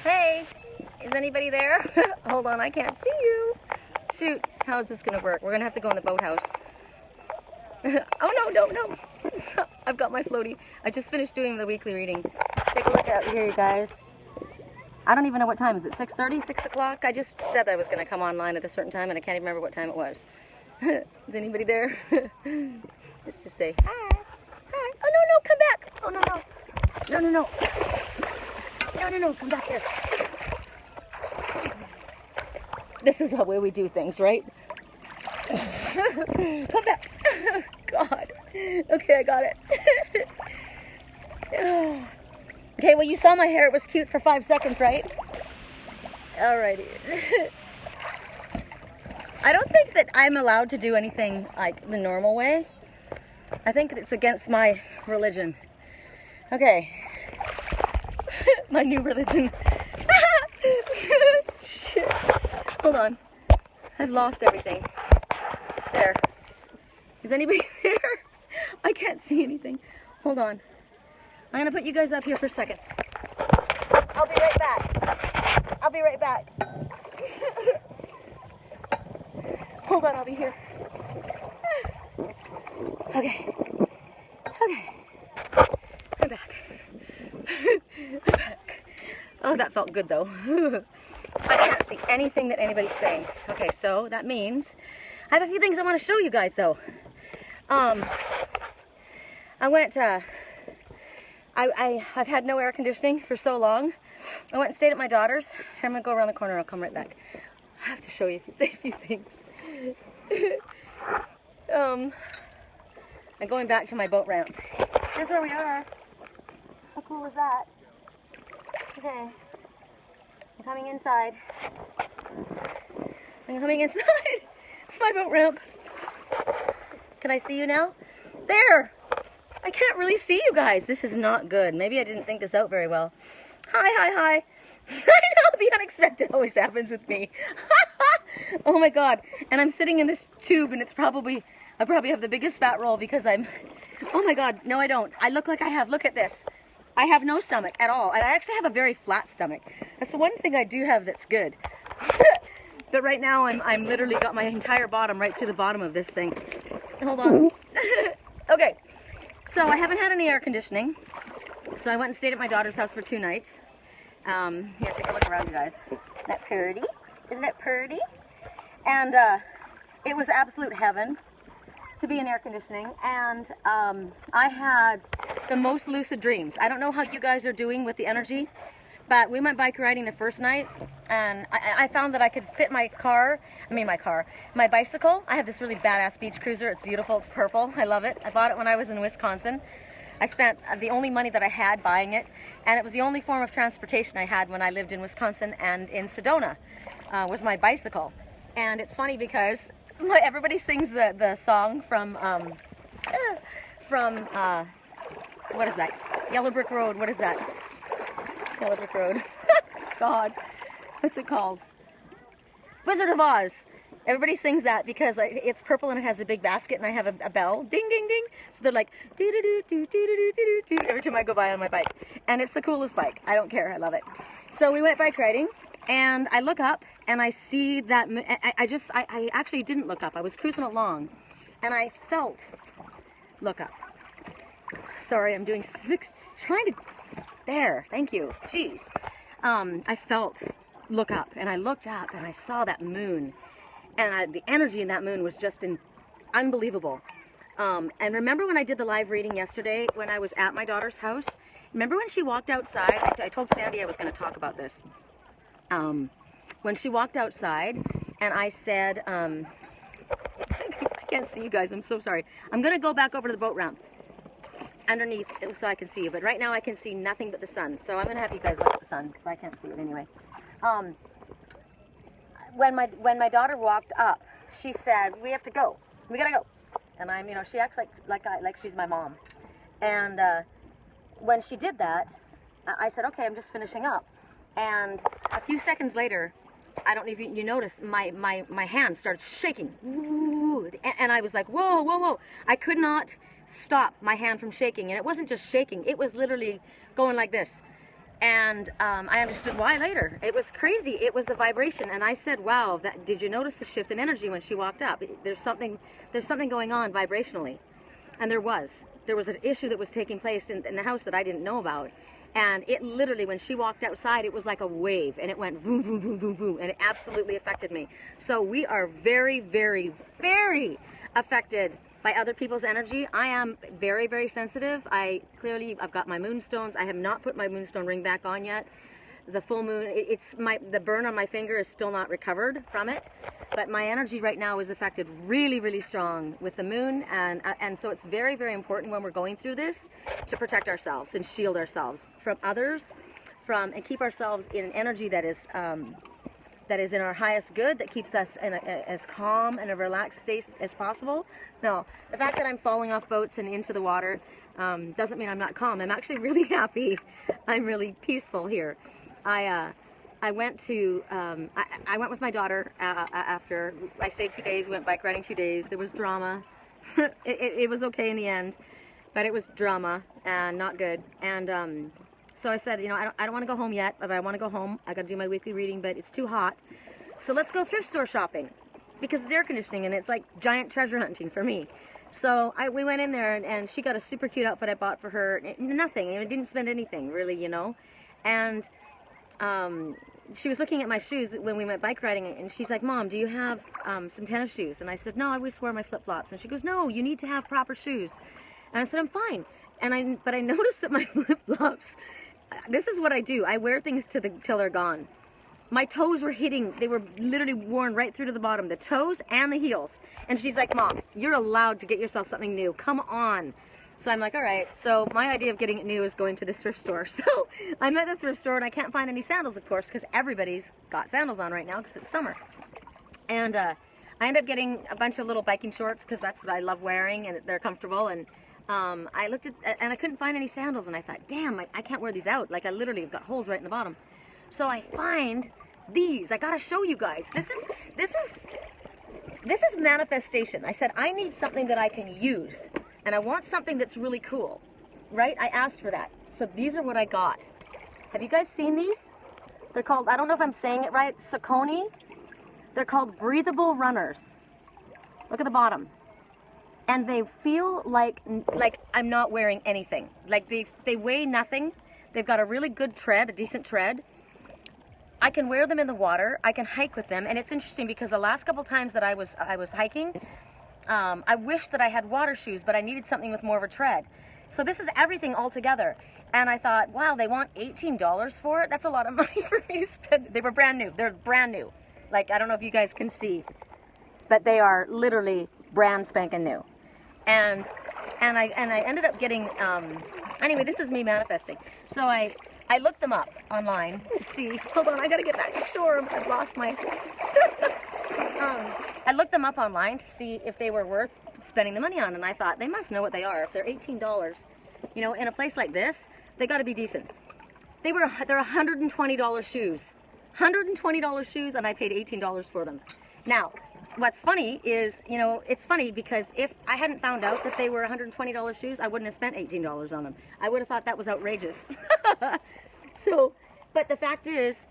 Hey, is anybody there? Hold on, I can't see you. Shoot, how is this gonna work? We're gonna have to go in the boathouse. Oh no. I've got my floaty. I just finished doing the weekly reading. Take a look out here, you guys. I don't even know what time. Is it 6:30, 6 o'clock? I just said I was gonna come online at a certain time and I can't even remember what time it was. Is anybody there? Let's just say hi. Hi. Oh no, come back. Oh no. No, come back here. This is the way we do things, right? Come back. God. Okay, I got it. Okay, well, you saw my hair. It was cute for 5 seconds, right? Alrighty. I don't think that I'm allowed to do anything like the normal way. I think it's against my religion. Okay. My new religion. Shit. Hold on. I've lost everything. There. Is anybody there? I can't see anything. Hold on. I'm gonna put you guys up here for a second. I'll be right back. Hold on, I'll be here. Okay. I'm back. Oh, that felt good though. I can't see anything that anybody's saying. Okay, so that means I have a few things I want to show you guys though. I've had no air conditioning for so long. I went and stayed at my daughter's. I'm gonna go around the corner. I'll come right back. I have to show you a few things. I'm going back to my boat ramp. Here's where we are. How cool is that? Okay. I'm coming inside. My boat ramp. Can I see you now? There! I can't really see you guys. This is not good. Maybe I didn't think this out very well. Hi. I know, the unexpected always happens with me. Oh my God. And I'm sitting in this tube and I probably have the biggest fat roll because oh my God, no I don't. I look like look at this. I have no stomach at all. And I actually have a very flat stomach. That's the one thing I do have that's good. But right now I'm literally got my entire bottom right to the bottom of this thing. Hold on. Okay. So I haven't had any air conditioning. So I went and stayed at my daughter's house for 2 nights. Here, take a look around, you guys. Isn't that pretty? Isn't it pretty? And it was absolute heaven to be in air conditioning. And I had the most lucid dreams. I don't know how you guys are doing with the energy, but we went bike riding the first night, and I found that I could fit my bicycle. I have this really badass beach cruiser. It's beautiful. It's purple. I love it. I bought it when I was in Wisconsin. I spent the only money that I had buying it, and it was the only form of transportation I had when I lived in Wisconsin and in Sedona, was my bicycle. And it's funny because everybody sings the song from what is that? Yellow Brick Road. What is that? Yellow Brick Road. God, what's it called? Wizard of Oz. Everybody sings that because it's purple and it has a big basket and I have a bell. Ding, ding, ding. So they're like, doo doo doo doo doo doo doo doo every time I go by on my bike. And it's the coolest bike. I don't care. I love it. So we went bike riding and I look up and I see that, I actually didn't look up. I was cruising along and I felt, look up. Sorry, I'm trying to, there, thank you. Jeez. I felt, look up, and I looked up and I saw that moon. And the energy in that moon was just unbelievable. And remember when I did the live reading yesterday when I was at my daughter's house? Remember when she walked outside? I told Sandy I was going to talk about this. When she walked outside and I said, I can't see you guys, I'm so sorry. I'm going to go back over to the boat ramp underneath so I can see you. But right now I can see nothing but the sun. So I'm going to have you guys look at the sun because I can't see it anyway. When my daughter walked up, she said, "We have to go. We gotta go." And she acts like she's my mom. And when she did that, I said, "Okay, I'm just finishing up." And a few seconds later, I don't know if you noticed, my hand started shaking. Ooh, and I was like, whoa. I could not stop my hand from shaking. And it wasn't just shaking, it was literally going like this. And I understood why later. It was crazy. It was the vibration. And I said, wow, did you notice the shift in energy when she walked up? There's something going on vibrationally. And there was an issue that was taking place in the house that I didn't know about. And it literally, when she walked outside, it was like a wave, and it went boom, boom, boom, boom, boom, and it absolutely affected me. So we are very, very, very affected by other people's energy. I am very, very sensitive. I've got my moonstones. I have not put my moonstone ring back on yet. The full moon, the burn on my finger is still not recovered from it, but my energy right now is affected really, really strong with the moon, and so it's very, very important when we're going through this to protect ourselves and shield ourselves from others, and keep ourselves in an energy that is in our highest good, that keeps us in as calm and a relaxed state as possible. No, the fact that I'm falling off boats and into the water doesn't mean I'm not calm. I'm actually really happy. I'm really peaceful here. I went with my daughter after I stayed 2 days, went bike riding 2 days. There was drama. it was okay in the end, but it was drama and not good. And so I said, I don't want to go home yet, but I want to go home. I got to do my weekly reading, but it's too hot. So let's go thrift store shopping, because it's air conditioning and it's like giant treasure hunting for me. So we went in there, and she got a super cute outfit I bought for her. Nothing. I didn't spend anything really, And she was looking at my shoes when we went bike riding, and she's like, Mom, do you have some tennis shoes? And I said, no, I always wear my flip-flops. And she goes, no, you need to have proper shoes. And I said, I'm fine. But I noticed that my flip-flops, this is what I do. I wear things till they're gone. My toes were they were literally worn right through to the bottom, the toes and the heels. And she's like, Mom, you're allowed to get yourself something new. Come on. So I'm like, all right. So my idea of getting it new is going to the thrift store. So I'm at the thrift store, and I can't find any sandals, of course, because everybody's got sandals on right now because it's summer. And I end up getting a bunch of little biking shorts because that's what I love wearing, and they're comfortable. And I looked and I couldn't find any sandals, and I thought, damn, I can't wear these out. Like, I literally have got holes right in the bottom. So I find these. I gotta show you guys. This is manifestation. I said, I need something that I can use. And I want something that's really cool, right? I asked for that. So these are what I got. Have you guys seen these? They're called, I don't know if I'm saying it right, Saucony. They're called breathable runners. Look at the bottom. And they feel like I'm not wearing anything. Like they weigh nothing. They've got a really good tread, a decent tread. I can wear them in the water. I can hike with them. And it's interesting because the last couple times that I was hiking, I wish that I had water shoes, but I needed something with more of a tread. So this is everything all together. And I thought, wow, they want $18 for it? That's a lot of money for me to spend. They were brand new. They're brand new. Like, I don't know if you guys can see, but they are literally brand spanking new. And I ended up getting, anyway, this is me manifesting. So I looked them up online to see, hold on, I gotta get back shore. I've lost my, I looked them up online to see if they were worth spending the money on, and I thought, they must know what they are. If they're $18, in a place like this, they gotta be decent. They're $120 shoes. $120 shoes, and I paid $18 for them. Now, what's funny is, it's funny because if I hadn't found out that they were $120 shoes, I wouldn't have spent $18 on them. I would have thought that was outrageous. So, but the fact is,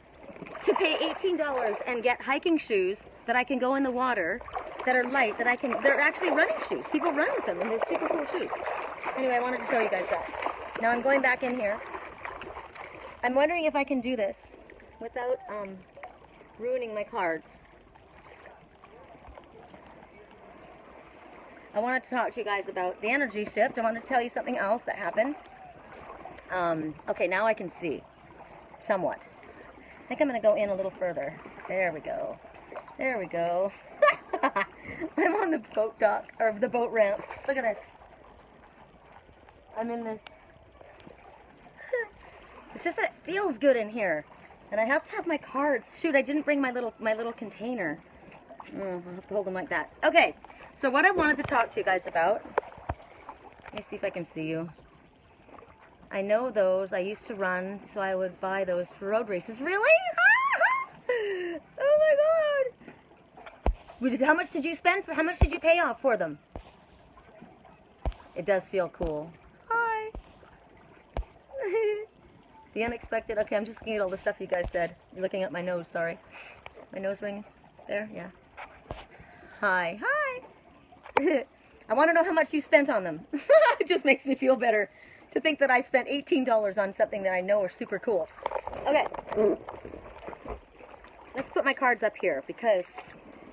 to pay $18 and get hiking shoes that I can go in the water, that are light, they're actually running shoes. People run with them, and they're super cool shoes. Anyway, I wanted to show you guys that. Now I'm going back in here. I'm wondering if I can do this without ruining my cards. I wanted to talk to you guys about the energy shift. I wanted to tell you something else that happened. Okay, now I can see somewhat. I think I'm going to go in a little further. There we go. There we go. I'm on the boat dock, or the boat ramp. Look at this. I'm in this. It's just that it feels good in here. And I have to have my cards. Shoot, I didn't bring my little container. I'll have to hold them like that. Okay, so what I wanted to talk to you guys about, let me see if I can see you. I know those. I used to run, so I would buy those for road races. Really? Oh my God! How much did you spend? How much did you pay off for them? It does feel cool. Hi. The unexpected. Okay, I'm just looking at all the stuff you guys said. You're looking at my nose, sorry. My nose ring there? Yeah. Hi. Hi. I want to know how much you spent on them. It just makes me feel better to think that I spent $18 on something that I know are super cool. Okay. Let's put my cards up here because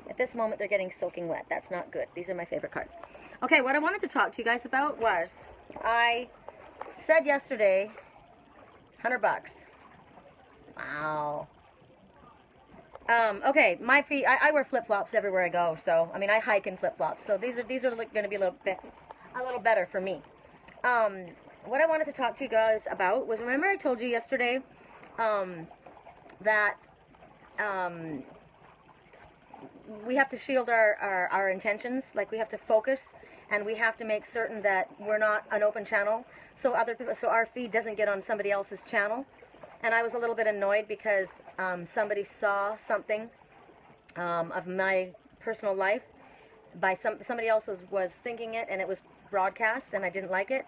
at this moment they're getting soaking wet. That's not good. These are my favorite cards. Okay, what I wanted to talk to you guys about was I said yesterday, $100. Wow. Okay, my feet, I wear flip-flops everywhere I go, so, I mean, I hike in flip-flops, so these are going to be a little better for me. What I wanted to talk to you guys about was, remember I told you yesterday, that, we have to shield our intentions, like we have to focus, and we have to make certain that we're not an open channel, so our feed doesn't get on somebody else's channel. And I was a little bit annoyed because somebody saw something of my personal life by somebody else was thinking it, and it was broadcast, and I didn't like it.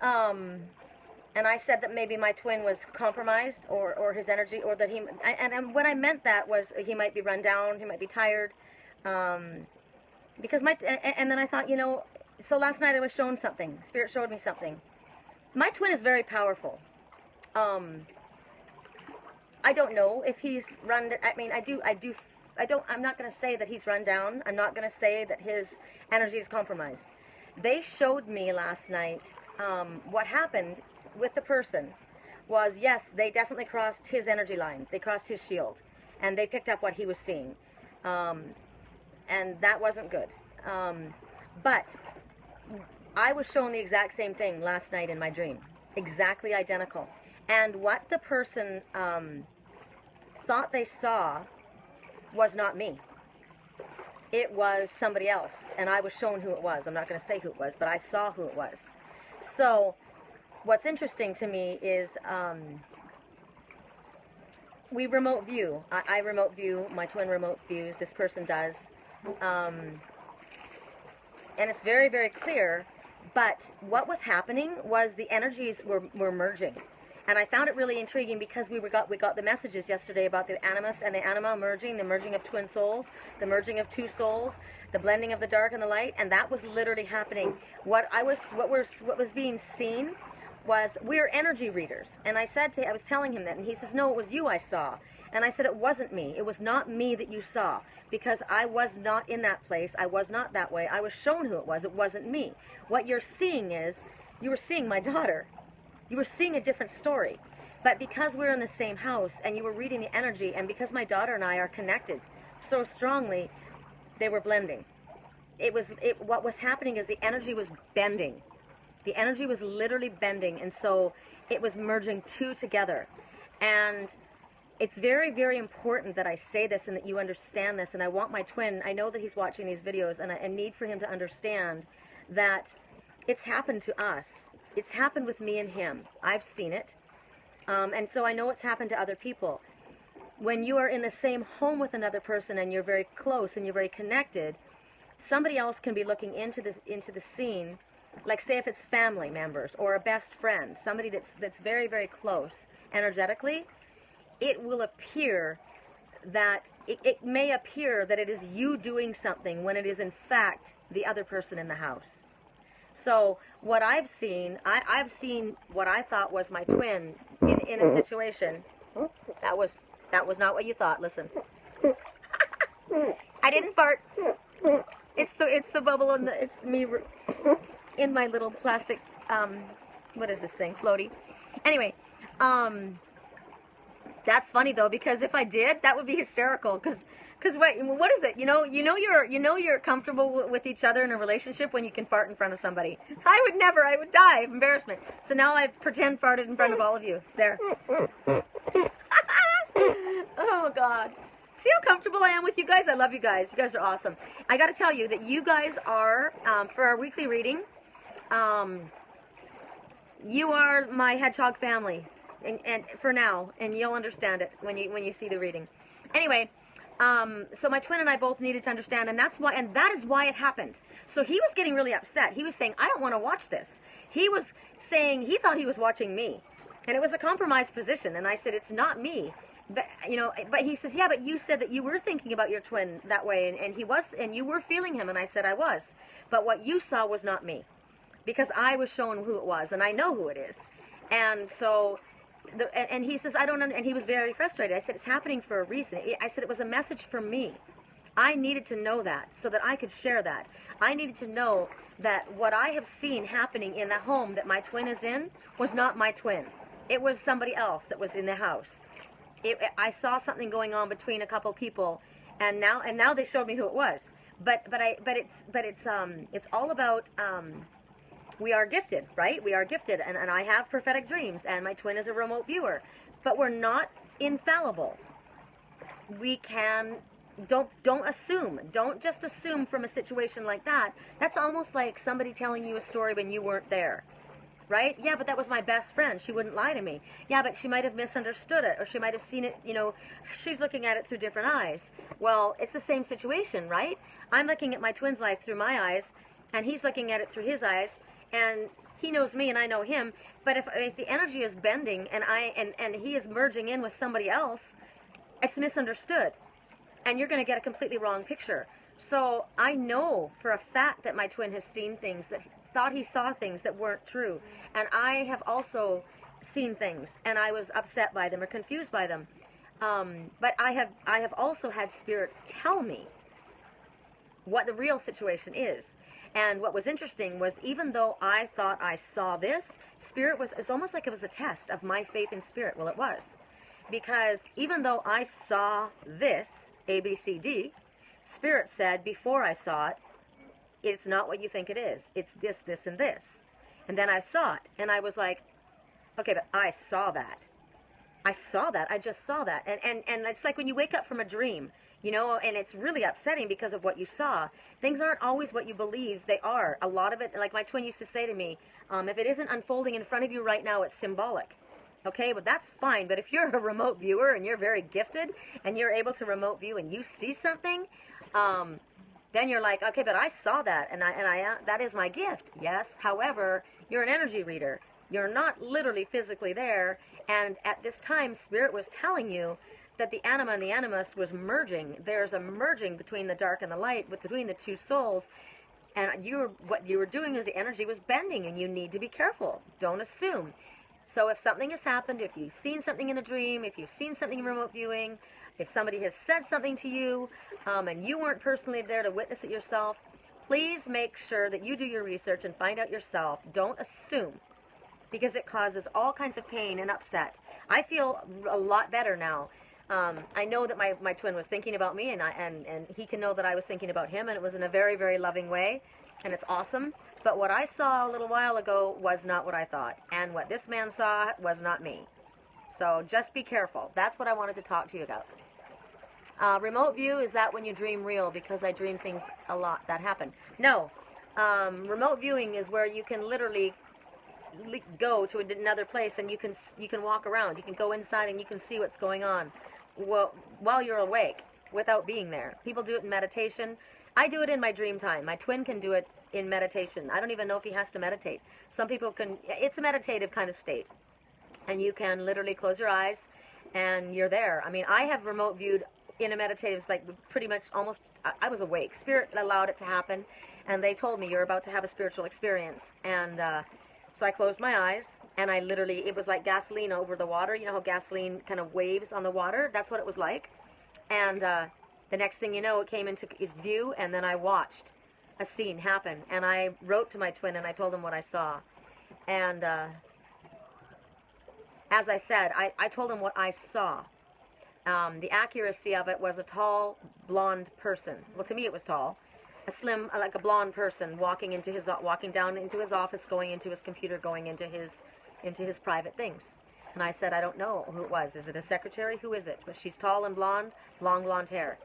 And I said that maybe my twin was compromised, or his energy, or that and what I meant that was he might be run down, he might be tired, because and then I thought, you know, so last night I was shown something. Spirit showed me something. My twin is very powerful. I don't know if he's run. I mean, I'm not going to say that he's run down. I'm not going to say that his energy is compromised. They showed me last night what happened with the person was, yes, they definitely crossed his energy line. They crossed his shield, and they picked up what he was seeing, and that wasn't good. But I was shown the exact same thing last night in my dream, exactly identical. And what the person thought they saw was not me. It was somebody else, and I was shown who it was. I'm not going to say who it was, but I saw who it was. So what's interesting to me is we remote view. I remote view, my twin remote views, this person does. And it's very, very clear, but what was happening was the energies were merging. And I found it really intriguing because we got the messages yesterday about the animus and the anima merging, the merging of twin souls, the merging of two souls, the blending of the dark and the light, and that was literally happening. What was being seen was we're energy readers, and I was telling him that, and he says, no, it was you I saw. And I said, it wasn't me. It was not me that you saw, because I was not in that place. I was not that way. I was shown who it was. It wasn't me. What you're seeing is, you were seeing my daughter. You were seeing a different story. But because we're in the same house and you were reading the energy, and because my daughter and I are connected so strongly, they were blending. What was happening is the energy was bending. The energy was literally bending, and so it was merging two together. And it's very, very important that I say this and that you understand this. And I want my twin, I know that he's watching these videos, and I need for him to understand that it's happened to us. It's happened with me and him. I've seen it. And so I know it's happened to other people. When you are in the same home with another person and you're very close and you're very connected, somebody else can be looking into the scene, like say if it's family members or a best friend, somebody that's very, very close energetically, it will appear that, it may appear that it is you doing something when it is in fact the other person in the house. So what I've seen, I've seen what I thought was my twin in a situation. That was not what you thought. Listen, I didn't fart. It's the bubble and it's me in my little plastic. What is this thing? Floaty. Anyway, that's funny though, because if I did, that would be hysterical. Because what is it? You know you're comfortable with each other in a relationship when you can fart in front of somebody. I would never. I would die of embarrassment. So now I've pretend farted in front of all of you. There. Oh God. See how comfortable I am with you guys? I love you guys. You guys are awesome. I got to tell you that you guys are, for our weekly reading, you are my hedgehog family. And for now, and you'll understand it when you see the reading. Anyway, so my twin and I both needed to understand, and that is why it happened. So he was getting really upset. He was saying, I don't want to watch this. He was saying he thought he was watching me. And it was a compromised position. And I said, it's not me. But, you know, but he says, yeah, but you said that you were thinking about your twin that way, and he was, and you were feeling him. And I said, I was. But what you saw was not me, because I was shown who it was, and I know who it is. And so, and he says, I don't know, and he was very frustrated. I said, it's happening for a reason. I said, it was a message from me. I needed to know that so that I could share that. I needed to know that what I have seen happening in the home that my twin is in was not my twin. It was somebody else that was in the house. I saw something going on between a couple people, and now they showed me who it was. But it's all about, we are gifted, right? We are gifted, and I have prophetic dreams, and my twin is a remote viewer. But we're not infallible. We can, don't assume. Don't just assume from a situation like that. That's almost like somebody telling you a story when you weren't there. Right? Yeah, but that was my best friend. She wouldn't lie to me. Yeah, but she might have misunderstood it, or she might have seen it, you know, she's looking at it through different eyes. Well, it's the same situation, right? I'm looking at my twin's life through my eyes, and he's looking at it through his eyes, and he knows me and I know him. But if the energy is bending and he is merging in with somebody else, it's misunderstood. And you're going to get a completely wrong picture. So I know for a fact that my twin has seen things that thought he saw things that weren't true, and I have also seen things, and I was upset by them or confused by them. But I have also had Spirit tell me what the real situation is. And what was interesting was, even though I thought I saw this, Spirit it's almost like it was a test of my faith in Spirit. Well, it was, because even though I saw this ABCD, Spirit said before I saw it, it's not what you think it is. It's this, this, and this. And then I saw it, and I was like, okay, but I saw that. I saw that. I just saw that. And it's like when you wake up from a dream, you know, and it's really upsetting because of what you saw. Things aren't always what you believe they are. A lot of it, like my twin used to say to me, if it isn't unfolding in front of you right now, it's symbolic. Okay, but that's fine. But if you're a remote viewer and you're very gifted and you're able to remote view and you see something, then you're like, okay, but I saw that, and I that is my gift. Yes. However, you're an energy reader. You're not literally physically there. And at this time, Spirit was telling you that the anima and the animus was merging. There's a merging between the dark and the light, between the two souls. And what you were doing is the energy was bending, and you need to be careful. Don't assume. So if something has happened, if you've seen something in a dream, if you've seen something in remote viewing, if somebody has said something to you, and you weren't personally there to witness it yourself, please make sure that you do your research and find out yourself. Don't assume, because it causes all kinds of pain and upset. I feel a lot better now. I know that my twin was thinking about me, and he can know that I was thinking about him, and it was in a very, very loving way, and it's awesome. But what I saw a little while ago was not what I thought, and what this man saw was not me. So just be careful. That's what I wanted to talk to you about. Remote view, is that when you dream real? Because I dream things a lot that happen. No. Remote viewing is where you can literally go to another place, and you can walk around. You can go inside and you can see what's going on while you're awake without being there. People do it in meditation. I do it in my dream time. My twin can do it in meditation. I don't even know if he has to meditate. Some people can. It's a meditative kind of state. And you can literally close your eyes and you're there. I mean, I have remote viewed in a meditative, like pretty much almost, I was awake. Spirit allowed it to happen, and they told me, you're about to have a spiritual experience. And so I closed my eyes, and I literally, it was like gasoline over the water. You know how gasoline kind of waves on the water? That's what it was like. And the next thing you know, it came into view, and then I watched a scene happen. And I wrote to my twin, and I told him what I saw. And as I said, I told him what I saw. The accuracy of it was a tall, blonde person. Well, to me it was tall. A slim, like a blonde person walking down into his office, going into his computer, going into his private things. And I said, I don't know who it was. Is it a secretary? Who is it? But she's tall and blonde, long blonde hair.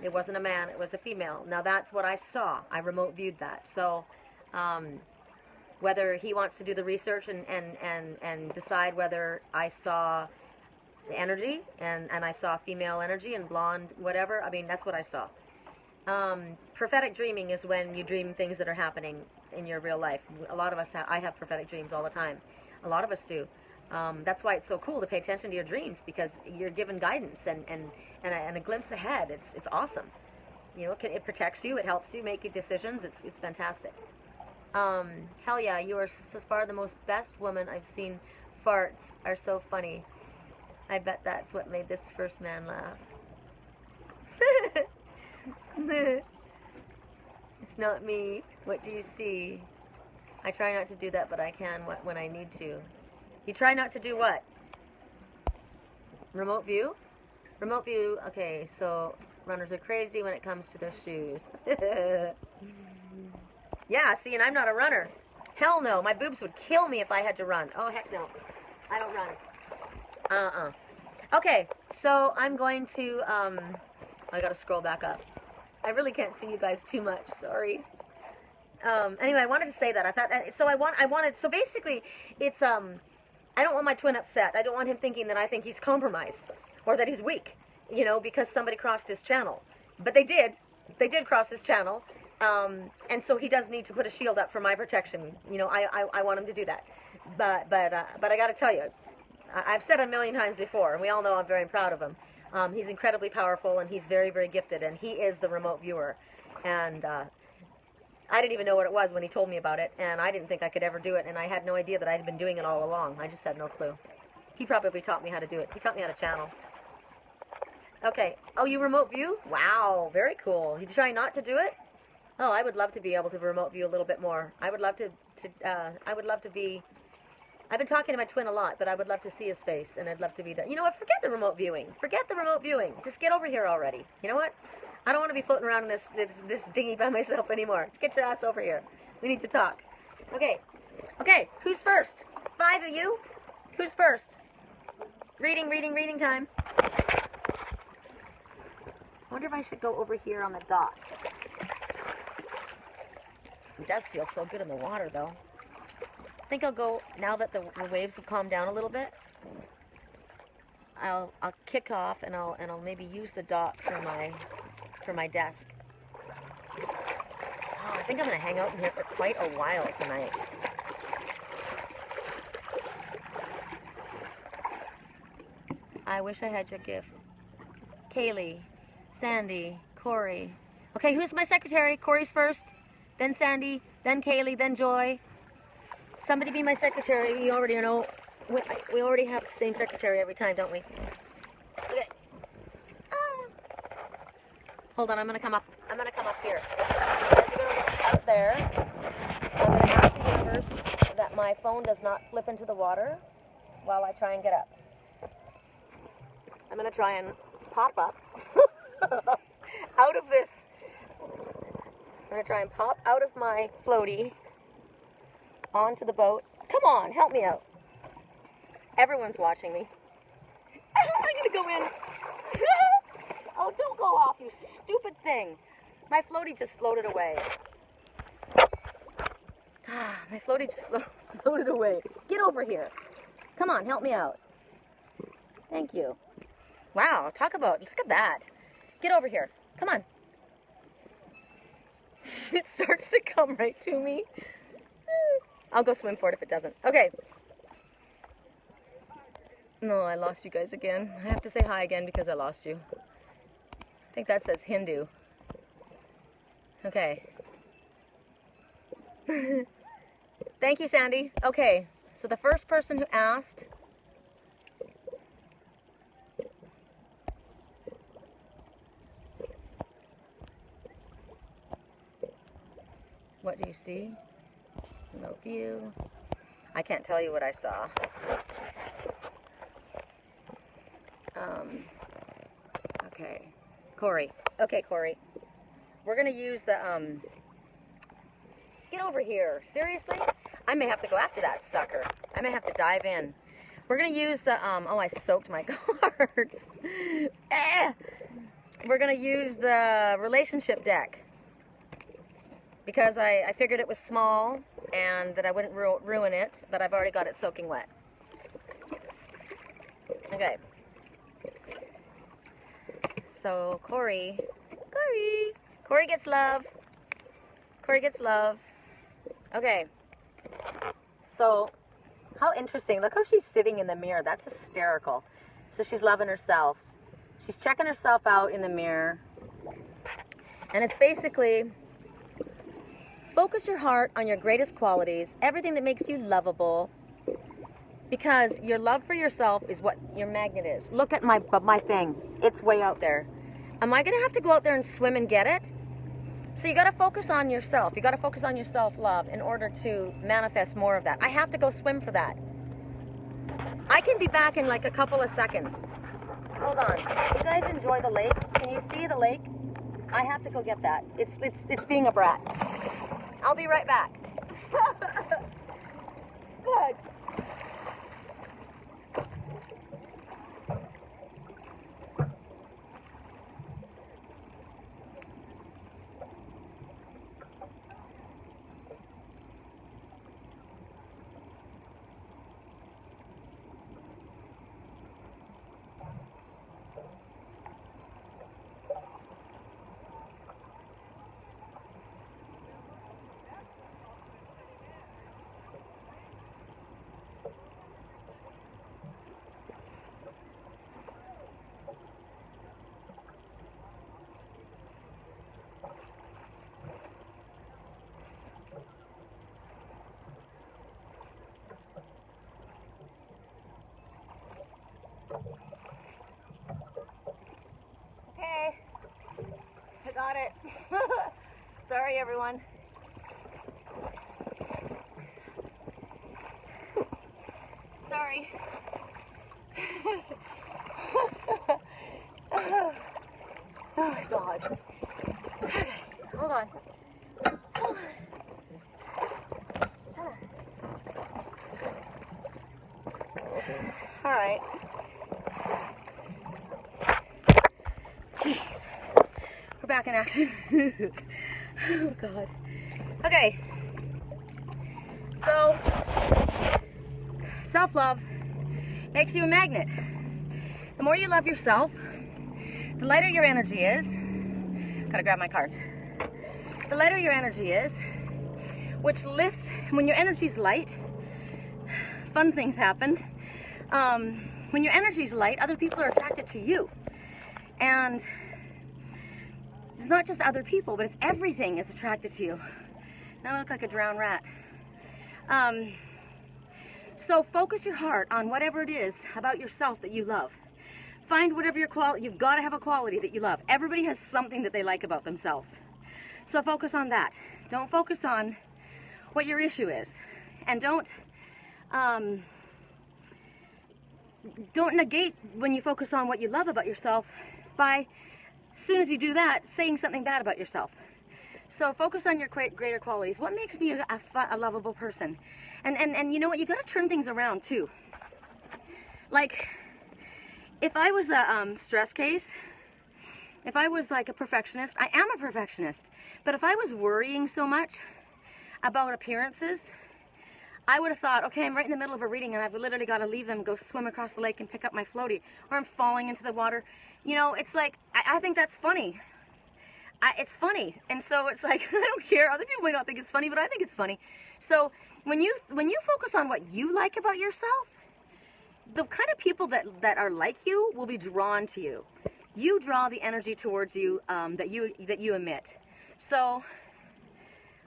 It wasn't a man, it was a female. Now that's what I saw. I remote viewed that. So whether he wants to do the research and decide whether I saw the energy, and I saw female energy and blonde, whatever. I mean, that's what I saw. Prophetic dreaming is when you dream things that are happening in your real life. A lot of us I have prophetic dreams all the time. A lot of us do. That's why it's so cool to pay attention to your dreams, because you're given guidance and a glimpse ahead. It's awesome. You know, it protects you. It helps you make your decisions. It's fantastic. Hell yeah, you are so far the most best woman I've seen. Farts are so funny. I bet that's what made this first man laugh. It's not me. What do you see? I try not to do that, but I can when I need to. You try not to do what? Remote view? Remote view, okay, so runners are crazy when it comes to their shoes. Yeah, see, and I'm not a runner. Hell no, my boobs would kill me if I had to run. Oh, heck no. I don't run. Okay, so I'm going to, I gotta scroll back up. I really can't see you guys too much, sorry. Anyway, I wanted to say that. I thought, so I wanted, so basically, it's, I don't want my twin upset. I don't want him thinking that I think he's compromised or that he's weak, you know, because somebody crossed his channel. But they did. They did cross his channel. And so he does need to put a shield up for my protection. You know, I want him to do that. But I got to tell you, I've said it a million times before, and we all know I'm very proud of him. He's incredibly powerful, and he's very, very gifted, and he is the remote viewer. And I didn't even know what it was when he told me about it, and I didn't think I could ever do it, and I had no idea that I had been doing it all along. I just had no clue. He probably taught me how to do it. He taught me how to channel. Okay. Oh, you remote view? Wow, very cool. You try not to do it? Oh, I would love to be able to remote view a little bit more. I would love to I would love to be, I've been talking to my twin a lot, but I would love to see his face, and I'd love to be there. You know what? Forget the remote viewing. Forget the remote viewing. Just get over here already. You know what? I don't want to be floating around in this dinghy by myself anymore. Just get your ass over here. We need to talk. Okay. Okay, who's first? 5 of you? Who's first? Reading time. I wonder if I should go over here on the dock. It does feel so good in the water, though. I think I'll go, now that the waves have calmed down a little bit, I'll kick off, and I'll maybe use the dock for my desk. Oh, I think I'm going to hang out in here for quite a while tonight. I wish I had your gift. Kaylee, Sandy, Corey. Okay, who's my secretary? Corey's first, then Sandy, then Kaylee, then Joy. Somebody be my secretary. You already know. We already have the same secretary every time, don't we? Okay. Hold on, I'm gonna come up. I'm gonna come up here. You guys are gonna look out there. I'm gonna ask the universe that my phone does not flip into the water while I try and get up. I'm gonna try and pop up out of this. I'm gonna try and pop out of my floaty onto the boat. Come on, help me out. Everyone's watching me. I'm gonna go in. Oh, don't go off, you stupid thing. My floaty just floated away. My floaty just floated away. Get over here. Come on, help me out. Thank you. Wow, look at that. Get over here. Come on. It starts to come right to me. I'll go swim for it if it doesn't. Okay. No, I lost you guys again. I have to say hi again because I lost you. I think that says Hindu. Okay. Thank you, Sandy. Okay, so the first person who asked... What do you see? No view. I can't tell you what I saw. Okay. Corey. Okay, Corey. We're going to use the, Get over here. Seriously? I may have to go after that sucker. I may have to dive in. We're going to use the, Oh, I soaked my cards. We're going to use the relationship deck. Because I figured it was small and that I wouldn't ruin it, but I've already got it soaking wet. Okay. So Corey gets love. Corey gets love. Okay. So How interesting. Look how she's sitting in the mirror. That's hysterical. So she's loving herself. She's checking herself out in the mirror. And it's basically, focus your heart on your greatest qualities, everything that makes you lovable, because your love for yourself is what your magnet is. Look at my thing. It's way out there. Am I going to have to go out there and swim and get it? So you got to focus on yourself. You got to focus on your self-love in order to manifest more of that. I have to go swim for that. I can be back in like a couple of seconds. Hold on. You guys enjoy the lake? Can you see the lake? I have to go get that. It's being a brat. I'll be right back. Fuck. Okay, I got it. Sorry, everyone. Sorry. Oh, God. Okay, hold on. Hold on. All right. Jeez. We're back in action. Oh, God. Okay. So, self-love makes you a magnet. The more you love yourself, the lighter your energy is. Gotta grab my cards. The lighter your energy is, which lifts, when your energy's light, fun things happen. When your energy's light, other people are attracted to you. And it's not just other people, but it's everything is attracted to you. Now I look like a drowned rat. So focus your heart on whatever it is about yourself that you love. Find whatever your quality, you've got to have a quality that you love. Everybody has something that they like about themselves. So focus on that. Don't focus on what your issue is. And don't negate when you focus on what you love about yourself by, as soon as you do that, saying something bad about yourself. So focus on your greater qualities. What makes me a lovable person? And you know what? You got to turn things around too. Like, if I was a stress case, if I was like a perfectionist, I am a perfectionist. But if I was worrying so much about appearances, I would have thought, okay, I'm right in the middle of a reading and I've literally got to leave them, go swim across the lake and pick up my floaty, or I'm falling into the water. You know, it's like, I think that's funny. It's funny. And so it's like, I don't care. Other people might not think it's funny, but I think it's funny. So when you focus on what you like about yourself, the kind of people that are like you will be drawn to you. You draw the energy towards you that you emit. So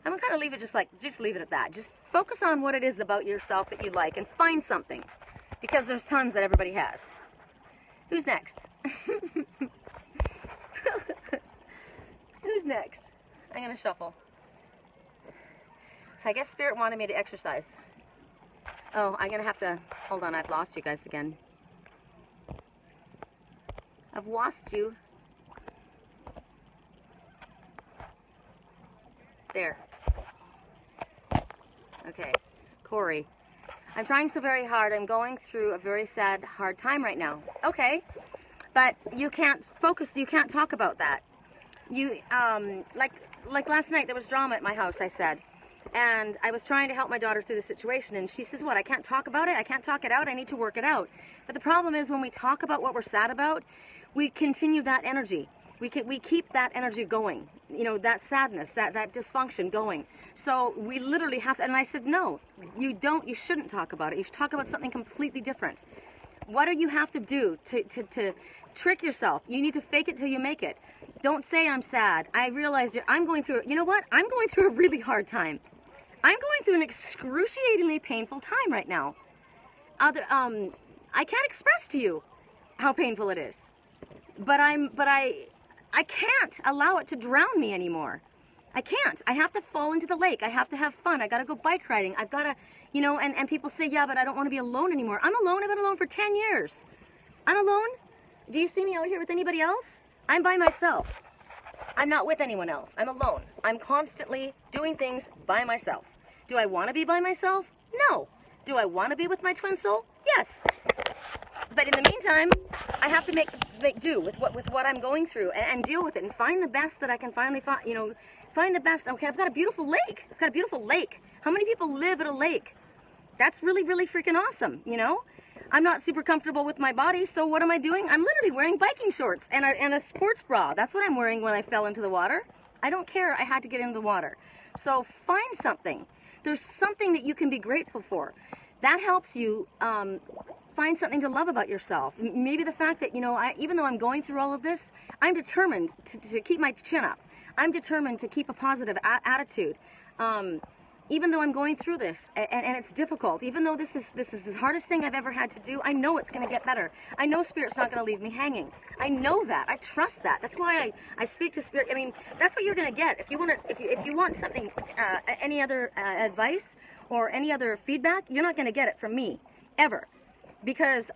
I'm gonna kind of leave it just leave it at that. Just focus on what it is about yourself that you like and find something, because there's tons that everybody has. Who's next? Who's next? I'm gonna shuffle. So I guess Spirit wanted me to exercise. Oh, I'm gonna have to, hold on, I've lost you guys again. I've lost you. There. Okay, Corey. I'm trying so very hard. I'm going through a very sad, hard time right now. Okay, but you can't focus, you can't talk about that. You, like last night there was drama at my house, I said. And I was trying to help my daughter through the situation, and she says, what, I can't talk about it? I can't talk it out? I need to work it out. But the problem is when we talk about what we're sad about, we continue that energy. We keep that energy going, you know, that sadness, that dysfunction going. So we literally have to, and I said, no, you shouldn't talk about it. You should talk about something completely different. What do you have to do to trick yourself? You need to fake it till you make it. Don't say I'm sad. I realize I'm going through, you know what? I'm going through a really hard time. I'm going through an excruciatingly painful time right now. I can't express to you how painful it is. But I can't allow it to drown me anymore. I can't. I have to fall into the lake. I have to have fun. I got to go bike riding. I've got to, you know, and people say, yeah, but I don't want to be alone anymore. I'm alone. I've been alone for 10 years. I'm alone. Do you see me out here with anybody else? I'm by myself. I'm not with anyone else. I'm alone. I'm constantly doing things by myself. Do I want to be by myself? No. Do I want to be with my twin soul? Yes. But in the meantime, I have to make do with what I'm going through and deal with it and find the best that I can finally find, you know, find the best. Okay, I've got a beautiful lake. I've got a beautiful lake. How many people live at a lake? That's really, really freaking awesome, you know? I'm not super comfortable with my body, so what am I doing? I'm literally wearing biking shorts and a sports bra. That's what I'm wearing when I fell into the water. I don't care. I had to get into the water. So find something. There's something that you can be grateful for. That helps you find something to love about yourself. Maybe the fact that, you know, even though I'm going through all of this, I'm determined to keep my chin up. I'm determined to keep a positive attitude. Even though I'm going through this, and it's difficult, even though this is the hardest thing I've ever had to do, I know it's going to get better. I know Spirit's not going to leave me hanging. I know that. I trust that. That's why I speak to Spirit. I mean, that's what you're going to get. If you want something, any other advice or any other feedback, you're not going to get it from me, ever. Because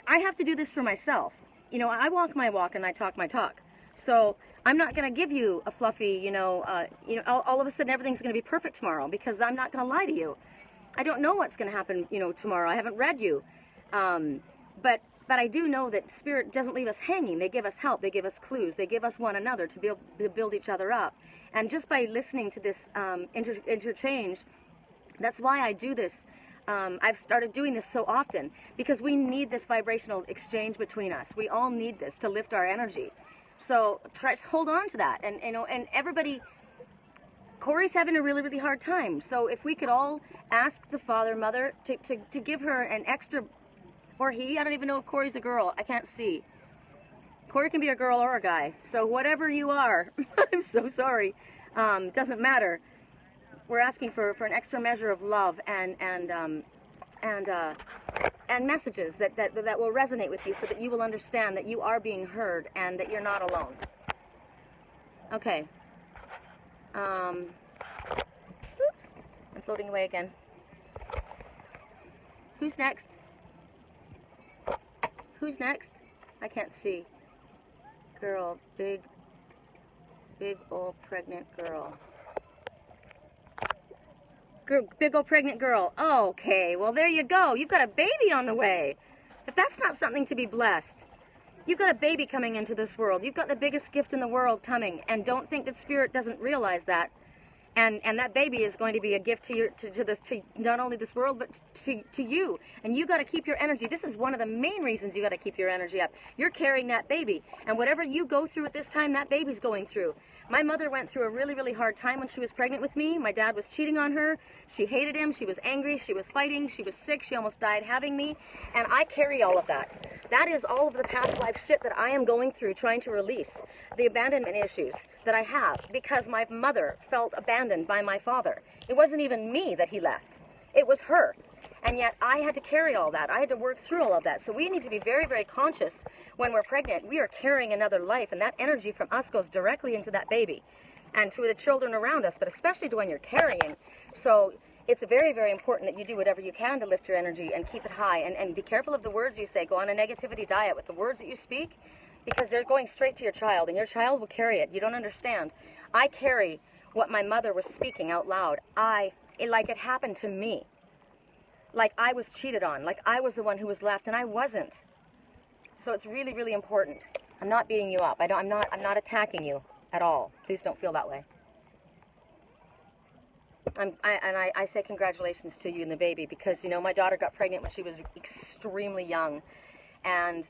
I have to do this for myself. You know, I walk my walk and I talk my talk. So I'm not going to give you a fluffy, all of a sudden everything's going to be perfect tomorrow, because I'm not going to lie to you. I don't know what's going to happen, you know, tomorrow. I haven't read you. But I do know that Spirit doesn't leave us hanging. They give us help. They give us clues. They give us one another to build each other up. And just by listening to this interchange, that's why I do this. I've started doing this so often because we need this vibrational exchange between us. We all need this to lift our energy. So hold on to that, and and everybody. Corey's having a really, really hard time. So if we could all ask the father, mother to give her an extra, or he. I don't even know if Corey's a girl. I can't see. Corey can be a girl or a guy. So whatever you are, I'm so sorry. Doesn't matter. We're asking for an extra measure of love and messages that will resonate with you, so that you will understand that you are being heard and that you're not alone. Okay. Oops. I'm floating away again. Who's next? Who's next? I can't see. Girl. Big old pregnant girl. Big old pregnant girl. Oh, okay, well there you go. You've got a baby on the way. If that's not something to be blessed. You've got a baby coming into this world. You've got the biggest gift in the world coming. And don't think that Spirit doesn't realize that. And that baby is going to be a gift to not only this world, but to you. And you got to keep your energy. This is one of the main reasons you got to keep your energy up. You're carrying that baby, and whatever you go through at this time, that baby's going through. My mother went through a really, really hard time when she was pregnant with me. My dad was cheating on her. She hated him. She was angry. She was fighting. She was sick. She almost died having me. And I carry all of that. That is all of the past life shit that I am going through, trying to release. The abandonment issues that I have because my mother felt abandoned by my father. It wasn't even me that he left. It was her. And yet I had to carry all that. I had to work through all of that. So we need to be very, very conscious when we're pregnant. We are carrying another life, and that energy from us goes directly into that baby and to the children around us, but especially to when you're carrying. So it's very, very important that you do whatever you can to lift your energy and keep it high. And be careful of the words you say. Go on a negativity diet with the words that you speak, because they're going straight to your child, and your child will carry it. You don't understand. I carry what my mother was speaking out loud. Like it happened to me. Like I was cheated on. Like I was the one who was left, and I wasn't. So it's really, really important. I'm not beating you up. I'm not attacking you at all. Please don't feel that way. I say congratulations to you and the baby, because, you know, my daughter got pregnant when she was extremely young. And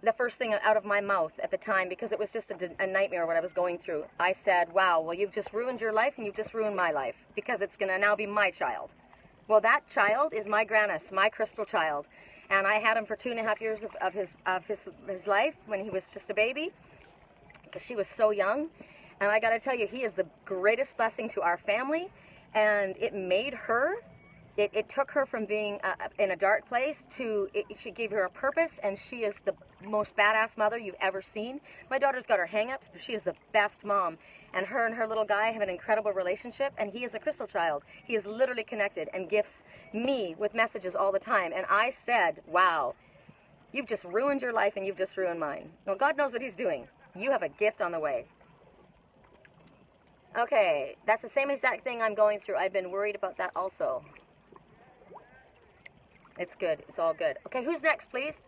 the first thing out of my mouth at the time, because it was just a nightmare what I was going through. I said, wow, well, you've just ruined your life and you've just ruined my life, because it's going to now be my child. Well, that child is my Grannis, my crystal child. And I had him for 2.5 years of his life when he was just a baby, because she was so young. And I got to tell you, he is the greatest blessing to our family. And it made her, it took her from being in a dark place to, she gave her a purpose, and she is the most badass mother you've ever seen. My daughter's got her hang-ups, but she is the best mom. And her little guy have an incredible relationship, and he is a crystal child. He is literally connected and gifts me with messages all the time. And I said, wow, you've just ruined your life and you've just ruined mine. Well, God knows what he's doing. You have a gift on the way. Okay, that's the same exact thing I'm going through. I've been worried about that also. It's good. It's all good. Okay, who's next, please?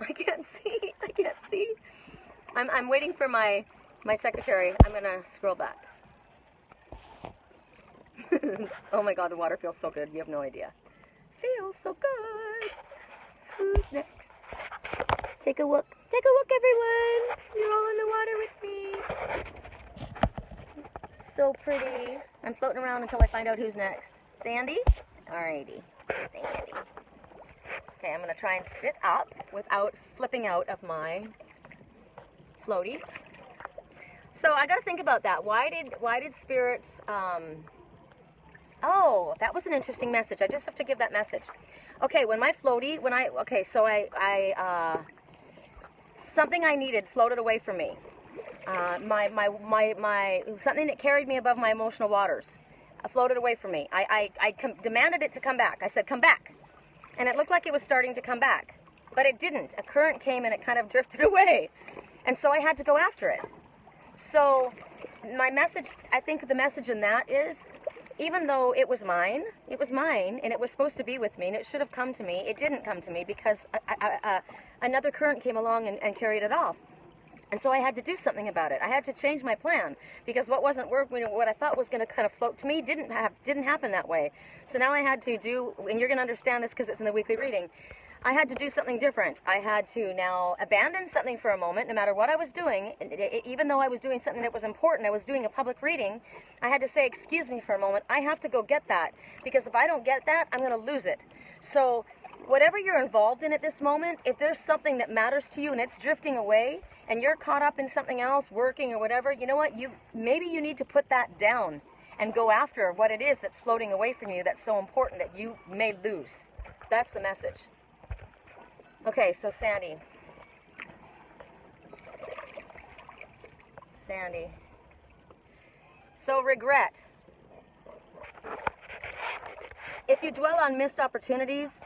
I can't see. I can't see. I'm waiting for my secretary. I'm going to scroll back. Oh my God, the water feels so good. You have no idea. Feels so good. Who's next? Take a look. Take a look, everyone. You're all in the water with me. So pretty. I'm floating around until I find out who's next. Sandy? Alrighty. Sandy. Okay, I'm going to try and sit up without flipping out of my floaty. So I got to think about that. Why did spirits... Oh, that was an interesting message. I just have to give that message. Okay, when my floaty... So something I needed floated away from me. Something that carried me above my emotional waters floated away from me. I demanded it to come back. I said, come back. And it looked like it was starting to come back. But it didn't. A current came and it kind of drifted away. And so I had to go after it. So my message, I think the message in that is, even though it was mine, and it was supposed to be with me, and it should have come to me, it didn't come to me because another current came along and carried it off. And so I had to do something about it. I had to change my plan, because what wasn't working, what I thought was going to kind of float to me didn't happen that way. So now I had to do, and you're going to understand this because it's in the weekly reading, I had to do something different. I had to now abandon something for a moment, no matter what I was doing. Even though I was doing something that was important, I was doing a public reading, I had to say, excuse me for a moment, I have to go get that, because if I don't get that, I'm going to lose it. So whatever you're involved in at this moment, if there's something that matters to you and it's drifting away, and you're caught up in something else, working or whatever, you know what? Maybe you need to put that down and go after what it is that's floating away from you that's so important that you may lose. That's the message. Okay, so Sandy. So regret. If you dwell on missed opportunities,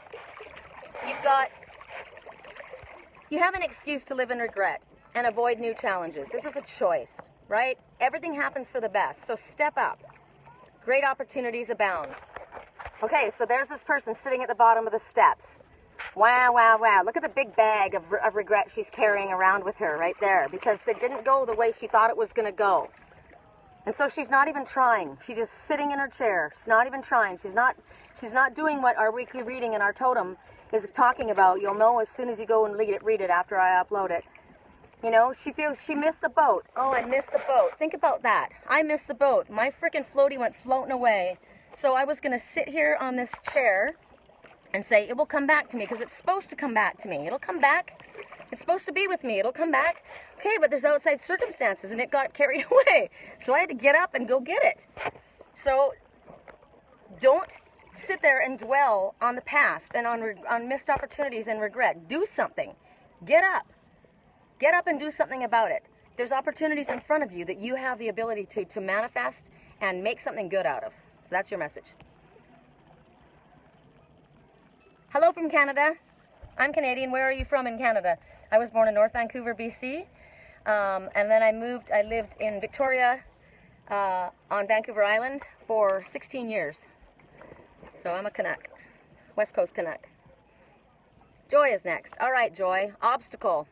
you have an excuse to live in regret and avoid new challenges. This is a choice, right? Everything happens for the best, so step up. Great opportunities abound. Okay, so there's this person sitting at the bottom of the steps. Wow, wow, wow. Look at the big bag of regret she's carrying around with her right there, because it didn't go the way she thought it was going to go. And so she's not even trying. She's just sitting in her chair. She's not even trying. She's not doing what our weekly reading in our totem is talking about. You'll know as soon as you go and read it after I upload it. You know, she feels she missed the boat. Oh, I missed the boat. Think about that. I missed the boat. My freaking floaty went floating away. So I was going to sit here on this chair and say, it will come back to me, because it's supposed to come back to me. It'll come back. It's supposed to be with me. It'll come back. Okay, but there's outside circumstances, and it got carried away. So I had to get up and go get it. So don't sit there and dwell on the past and on missed opportunities and regret. Do something. Get up. Get up and do something about it. There's opportunities in front of you that you have the ability to manifest and make something good out of. So that's your message. Hello from Canada. I'm Canadian. Where are you from in Canada? I was born in North Vancouver, BC. And then I lived in Victoria on Vancouver Island for 16 years. So I'm a Canuck. West Coast Canuck. Joy is next. All right, Joy. Obstacle.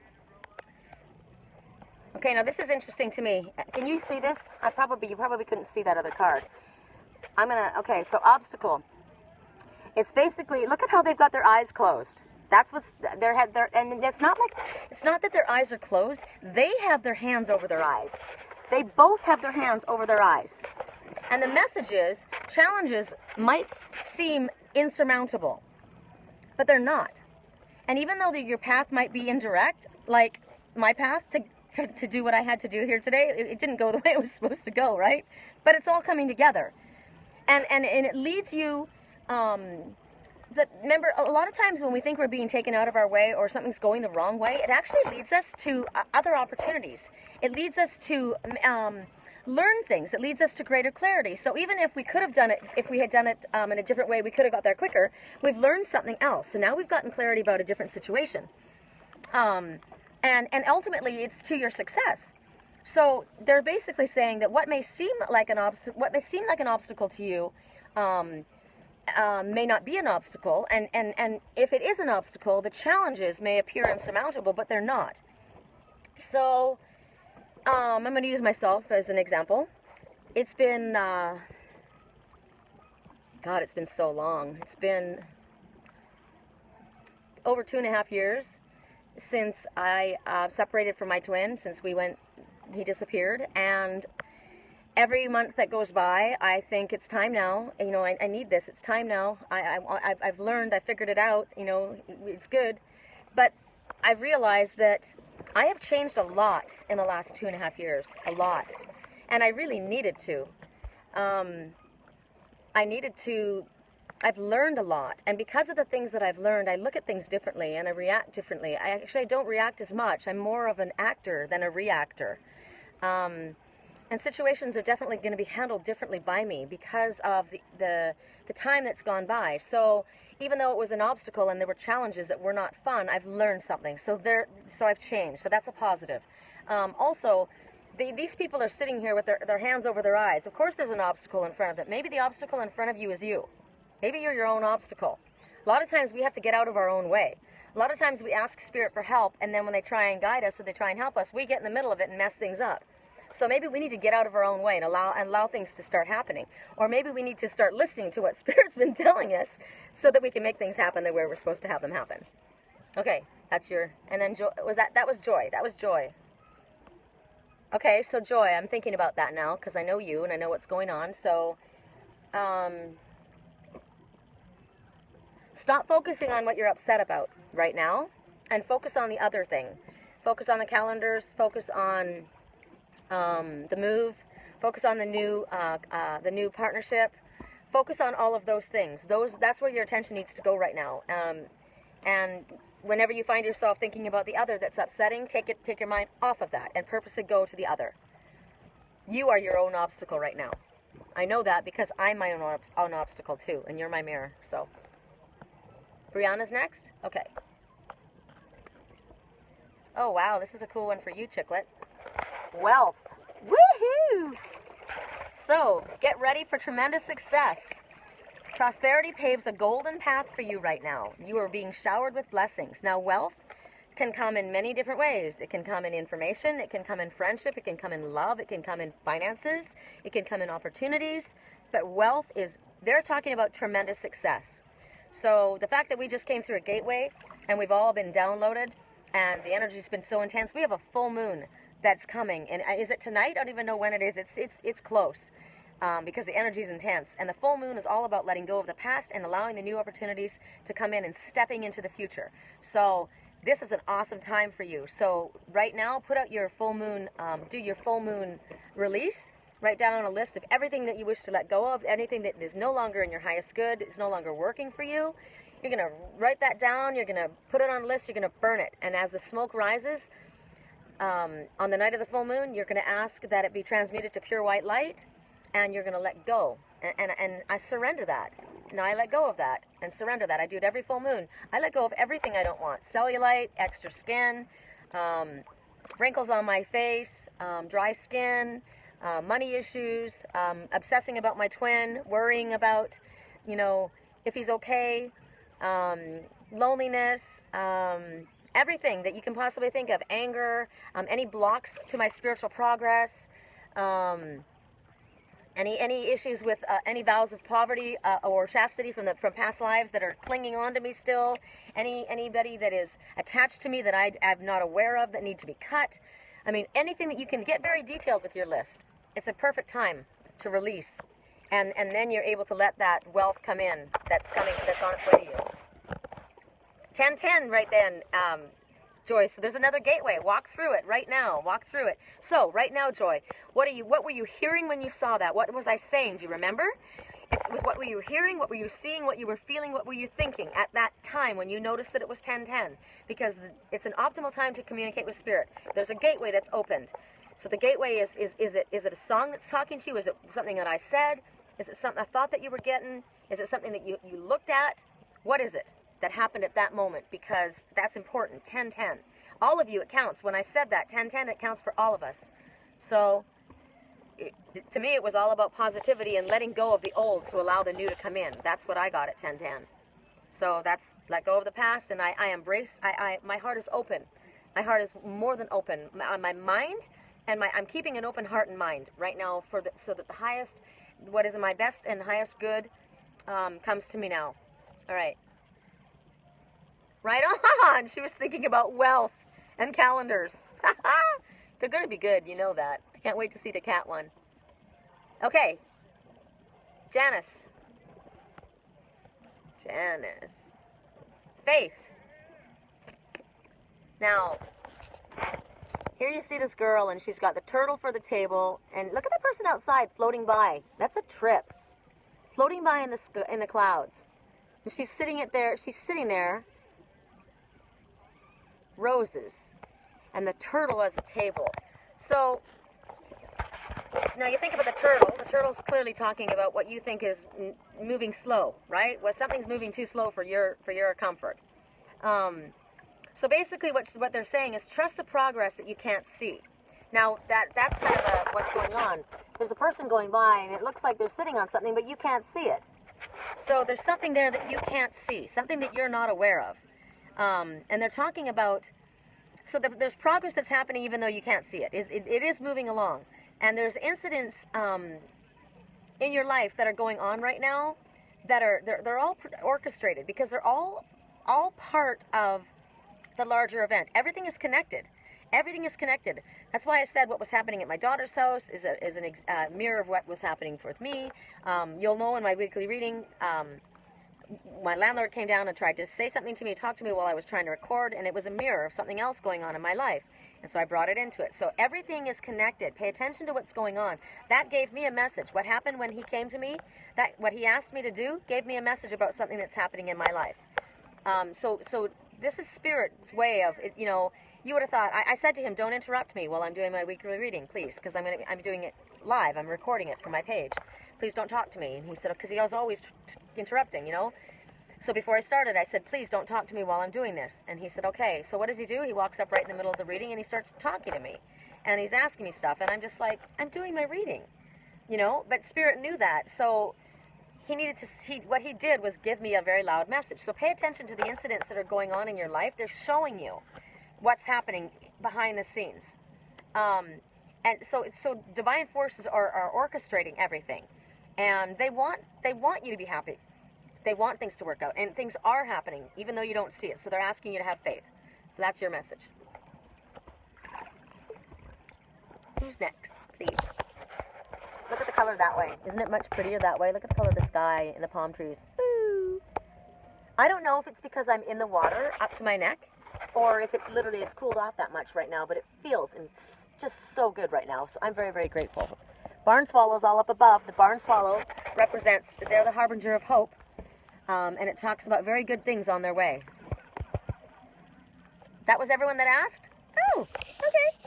Okay, now this is interesting to me. Can you see this? You probably couldn't see that other card. Okay, so obstacle. It's basically, look at how they've got their eyes closed. That's what's and it's not that their eyes are closed. They have their hands over their eyes. They both have their hands over their eyes. And the message is, challenges might seem insurmountable, but they're not. And even though your path might be indirect, like my path to do what I had to do here today, it didn't go the way it was supposed to go, right? But it's all coming together. And it leads you, remember, a lot of times when we think we're being taken out of our way or something's going the wrong way, it actually leads us to other opportunities. It leads us to learn things. It leads us to greater clarity. So even if we could have done it, if we had done it in a different way, we could have got there quicker. We've learned something else. So now we've gotten clarity about a different situation. And ultimately, it's to your success. So they're basically saying that what may seem like an obstacle to you may not be an obstacle. And if it is an obstacle, the challenges may appear insurmountable, but they're not. So I'm going to use myself as an example. It's been, God, it's been so long. It's been over 2.5 years since I separated from my twin, since he disappeared. And every month that goes by, I think it's time now. You know, I need this. It's time now. I've learned. I figured it out. You know, it's good. But I've realized that I have changed a lot in the last 2.5 years. A lot. And I really needed to. I've learned a lot. And because of the things that I've learned, I look at things differently and I react differently. I don't react as much. I'm more of an actor than a reactor. And situations are definitely going to be handled differently by me because of the time that's gone by. So even though it was an obstacle and there were challenges that were not fun, I've learned something. So I've changed. So that's a positive. Also, these people are sitting here with their hands over their eyes. Of course there's an obstacle in front of them. Maybe the obstacle in front of you is you. Maybe you're your own obstacle. A lot of times we have to get out of our own way. A lot of times we ask Spirit for help, and then when they try and guide us or they try and help us, we get in the middle of it and mess things up. So maybe we need to get out of our own way and allow things to start happening. Or maybe we need to start listening to what Spirit's been telling us so that we can make things happen the way we're supposed to have them happen. Okay, that's your, and then joy, that was joy. That was joy. Okay, so joy, I'm thinking about that now because I know you and I know what's going on. So, stop focusing on what you're upset about right now and focus on the other thing. Focus on the calendars, focus on the move, focus on the new partnership, focus on all of those things. That's where your attention needs to go right now. And whenever you find yourself thinking about the other that's upsetting, take your mind off of that and purposely go to the other. You are your own obstacle right now. I know that because I'm my own obstacle too, and you're my mirror. So, Brianna's next? Okay. Oh wow, this is a cool one for you, Chicklet. Wealth. Woohoo! So, get ready for tremendous success. Prosperity paves a golden path for you right now. You are being showered with blessings. Now, wealth can come in many different ways. It can come in information, it can come in friendship, it can come in love, it can come in finances, it can come in opportunities. But wealth they're talking about tremendous success. So, the fact that we just came through a gateway and we've all been downloaded and the energy's been so intense, we have a full moon that's coming. And is it tonight? I don't even know when it is. It's close because the energy is intense. And the full moon is all about letting go of the past and allowing the new opportunities to come in and stepping into the future. So this is an awesome time for you. So right now, put out your full moon, do your full moon release. Write down a list of everything that you wish to let go of, anything that is no longer in your highest good, it's no longer working for you. You're going to write that down. You're going to put it on a list. You're going to burn it. And as the smoke rises, on the night of the full moon, you're going to ask that it be transmuted to pure white light, and you're going to let go. And I surrender that. Now I let go of that and surrender that. I do it every full moon. I let go of everything I don't want. Cellulite, extra skin, wrinkles on my face, dry skin, money issues, obsessing about my twin, worrying about, if he's okay, loneliness, everything that you can possibly think of, anger, any blocks to my spiritual progress, Any issues with any vows of poverty or chastity from past lives that are clinging on to me still? Anybody that is attached to me that I'm not aware of that need to be cut? I mean, anything that you can get very detailed with your list. It's a perfect time to release, and then you're able to let that wealth come in. That's on its way to you. 1010 right then. Joy, so there's another gateway. Walk through it right now. Walk through it. So right now, Joy, what were you hearing when you saw that? What was I saying? Do you remember? It was what were you hearing? What were you seeing? What you were feeling? What were you thinking at that time when you noticed that it was 10:10? Because it's an optimal time to communicate with Spirit. There's a gateway that's opened. So the gateway is it a song that's talking to you? Is it something that I said? Is it a thought that you were getting? Is it something that you looked at? What is it that happened at that moment? Because that's important. 10:10. All of you, it counts. When I said that, 10:10, it counts for all of us. So to me, it was all about positivity and letting go of the old to allow the new to come in. That's what I got at 10:10. So that's let go of the past, and I embrace. My heart is open. My heart is more than open. My mind and I'm keeping an open heart and mind right now so that the highest, what is my best and highest good, comes to me now. All right. Right on. She was thinking about wealth and calendars. They're going to be good. You know that. I can't wait to see the cat one. Okay. Janice. Faith. Now, here you see this girl, and she's got the turtle for the table. And look at the person outside floating by. That's a trip. Floating by in the clouds. And she's sitting there. Roses. And the turtle as a table. So, now you think about the turtle. The turtle's clearly talking about what you think is moving slow, right? Well, something's moving too slow for your comfort. So basically what they're saying is trust the progress that you can't see. Now, that's kind of what's going on. There's a person going by, and it looks like they're sitting on something, but you can't see it. So there's something there that you can't see, something that you're not aware of. And they're talking about, so there's progress that's happening even though you can't see it. It is moving along. And there's incidents in your life that are going on right now that they're all orchestrated because they're all part of the larger event. Everything is connected. Everything is connected. That's why I said what was happening at my daughter's house is a mirror of what was happening with me. You'll know in my weekly reading, my landlord came down and tried to say something to me, talk to me while I was trying to record, and it was a mirror of something else going on in my life. And so I brought it into it. So everything is connected. Pay attention to what's going on. That gave me a message. What happened when he came to me, what he asked me to do, gave me a message about something that's happening in my life. So this is Spirit's way of, you would have thought, I said to him, don't interrupt me while I'm doing my weekly reading, please, because I'm doing it live. I'm recording it for my page. Please don't talk to me. And he said, because he was always interrupting, So before I started, I said, please don't talk to me while I'm doing this. And he said, okay. So what does he do? He walks up right in the middle of the reading and he starts talking to me. And he's asking me stuff. And I'm just like, I'm doing my reading, But Spirit knew that. So what he did was give me a very loud message. So pay attention to the incidents that are going on in your life. They're showing you what's happening behind the scenes. And so divine forces are orchestrating everything. And they want you to be happy. They want things to work out. And things are happening, even though you don't see it. So they're asking you to have faith. So that's your message. Who's next, please? Look at the color that way. Isn't it much prettier that way? Look at the color of the sky and the palm trees. Ooh. I don't know if it's because I'm in the water up to my neck or if it literally has cooled off that much right now, but it feels and it's just so good right now. So I'm very, very grateful. Barn swallows all up above. The barn swallow represents, they're the harbinger of hope. And it talks about very good things on their way. That was everyone that asked? Oh, okay.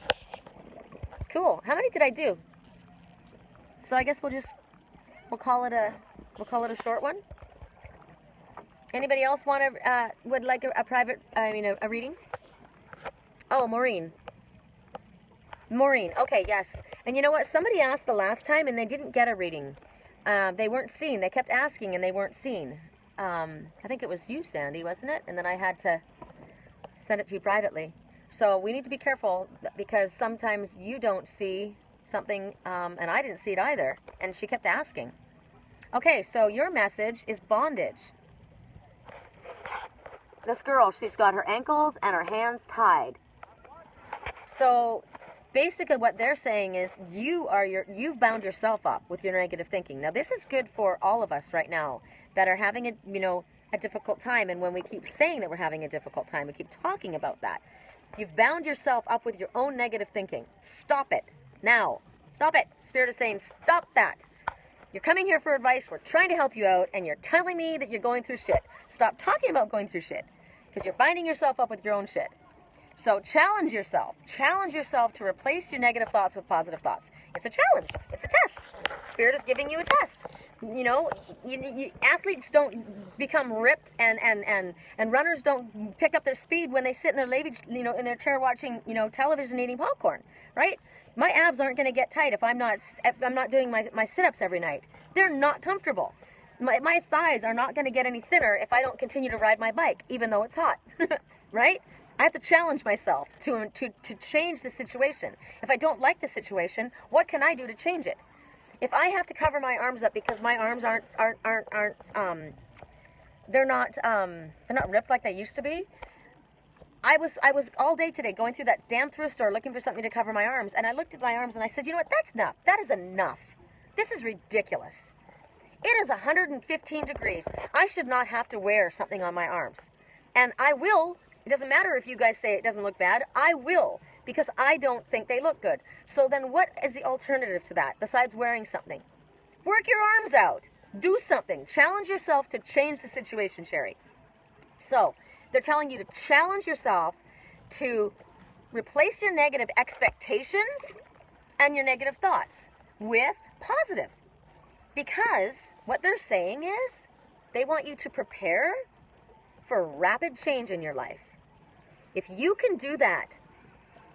Cool. How many did I do? So I guess we'll call it a short one. Anybody else would like a reading? Oh, Maureen. Okay, yes. And you know what? Somebody asked the last time and they didn't get a reading. They weren't seen. They kept asking and they weren't seen. I think it was you, Sandy, wasn't it? And then I had to send it to you privately. So we need to be careful because sometimes you don't see something, and I didn't see it either. And she kept asking. Okay, so your message is bondage. This girl, she's got her ankles and her hands tied. So basically what they're saying is you've bound yourself up with your negative thinking. Now this is good for all of us right now that are having a difficult time. And when we keep saying that we're having a difficult time, we keep talking about that. You've bound yourself up with your own negative thinking. Stop it now. Stop it. Spirit is saying stop that. You're coming here for advice. We're trying to help you out, and you're telling me that you're going through shit. Stop talking about going through shit, because you're binding yourself up with your own shit. So challenge yourself. Challenge yourself to replace your negative thoughts with positive thoughts. It's a challenge. It's a test. Spirit is giving you a test. Athletes don't become ripped, and runners don't pick up their speed when they sit in their lavage, in their chair watching, television, eating popcorn, right? My abs aren't going to get tight if I'm not doing my sit-ups every night. They're not comfortable. My thighs are not going to get any thinner if I don't continue to ride my bike, even though it's hot, right? I have to challenge myself to change the situation. If I don't like the situation, what can I do to change it? If I have to cover my arms up because my arms they're not ripped like they used to be. I was all day today going through that damn thrift store looking for something to cover my arms, and I looked at my arms and I said, you know what, that's enough. That is enough. This is ridiculous. It is 115 degrees. I should not have to wear something on my arms. And I will. It doesn't matter if you guys say it doesn't look bad. I will, because I don't think they look good. So then what is the alternative to that besides wearing something? Work your arms out. Do something. Challenge yourself to change the situation, Sherry. So they're telling you to challenge yourself to replace your negative expectations and your negative thoughts with positive. Because what they're saying is they want you to prepare for rapid change in your life. If you can do that,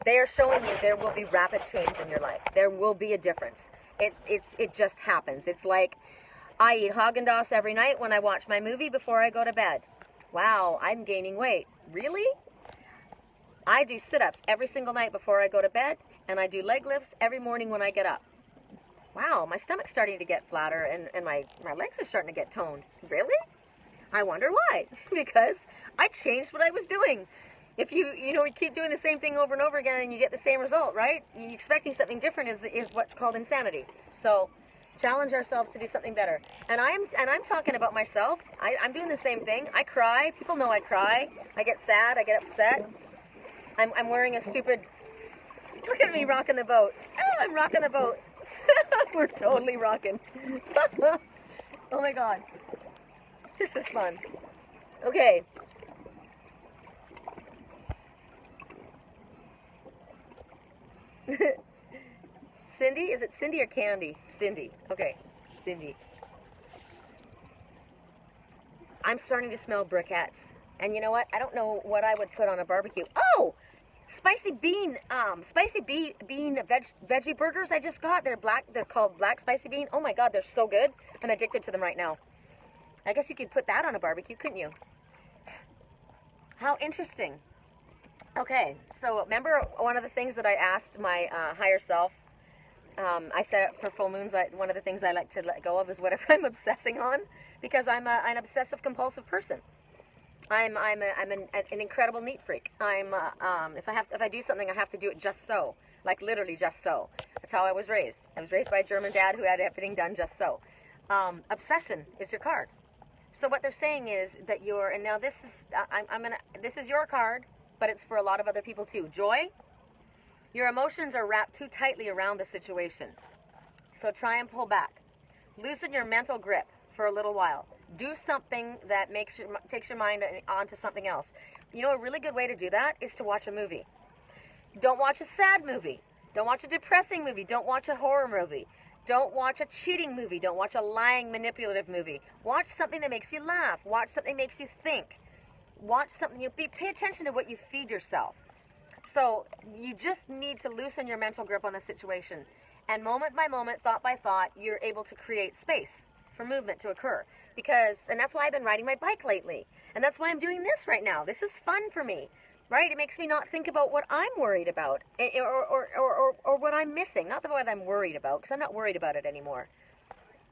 they are showing you there will be rapid change in your life. There will be a difference. It just happens. It's like I eat Haagen-Dazs every night when I watch my movie before I go to bed. Wow, I'm gaining weight. Really? I do sit-ups every single night before I go to bed, and I do leg lifts every morning when I get up. Wow, my stomach's starting to get flatter, and my legs are starting to get toned. Really? I wonder why. Because I changed what I was doing. If you keep doing the same thing over and over again and you get the same result, right? You expecting something different is what's called insanity. So challenge ourselves to do something better. And I'm talking about myself. I'm doing the same thing. I cry. People know I cry. I get sad. I get upset. I'm wearing a stupid... Look at me rocking the boat. Oh, I'm rocking the boat. We're totally rocking. Oh my God. This is fun. Okay. Cindy? Is it Cindy or Candy? Cindy. Okay. Cindy. I'm starting to smell briquettes. And you know what? I don't know what I would put on a barbecue. Oh! Spicy bean veggie burgers I just got. They're called black spicy bean. Oh my God, they're so good. I'm addicted to them right now. I guess you could put that on a barbecue, couldn't you? How interesting. Okay, so remember one of the things that I asked my higher self? I said for full moons, one of the things I like to let go of is whatever I'm obsessing on, because I'm an obsessive compulsive person. I'm an incredible neat freak. If I do something, I have to do it just so, like literally just so. That's how I was raised. I was raised by a German dad who had everything done just so. Obsession is your card. So what they're saying is that and now this is this is your card, but it's for a lot of other people too. Joy. Your emotions are wrapped too tightly around the situation. So try and pull back. Loosen your mental grip for a little while. Do something that takes your mind onto something else. You know, a really good way to do that is to watch a movie. Don't watch a sad movie. Don't watch a depressing movie. Don't watch a horror movie. Don't watch a cheating movie. Don't watch a lying, manipulative movie. Watch something that makes you laugh. Watch something that makes you think. Watch something. Pay attention to what you feed yourself. So you just need to loosen your mental grip on the situation. And moment by moment, thought by thought, you're able to create space for movement to occur. And that's why I've been riding my bike lately. And that's why I'm doing this right now. This is fun for me. right? It makes me not think about what I'm worried about, or what I'm missing. Not what I'm worried about, because I'm not worried about it anymore.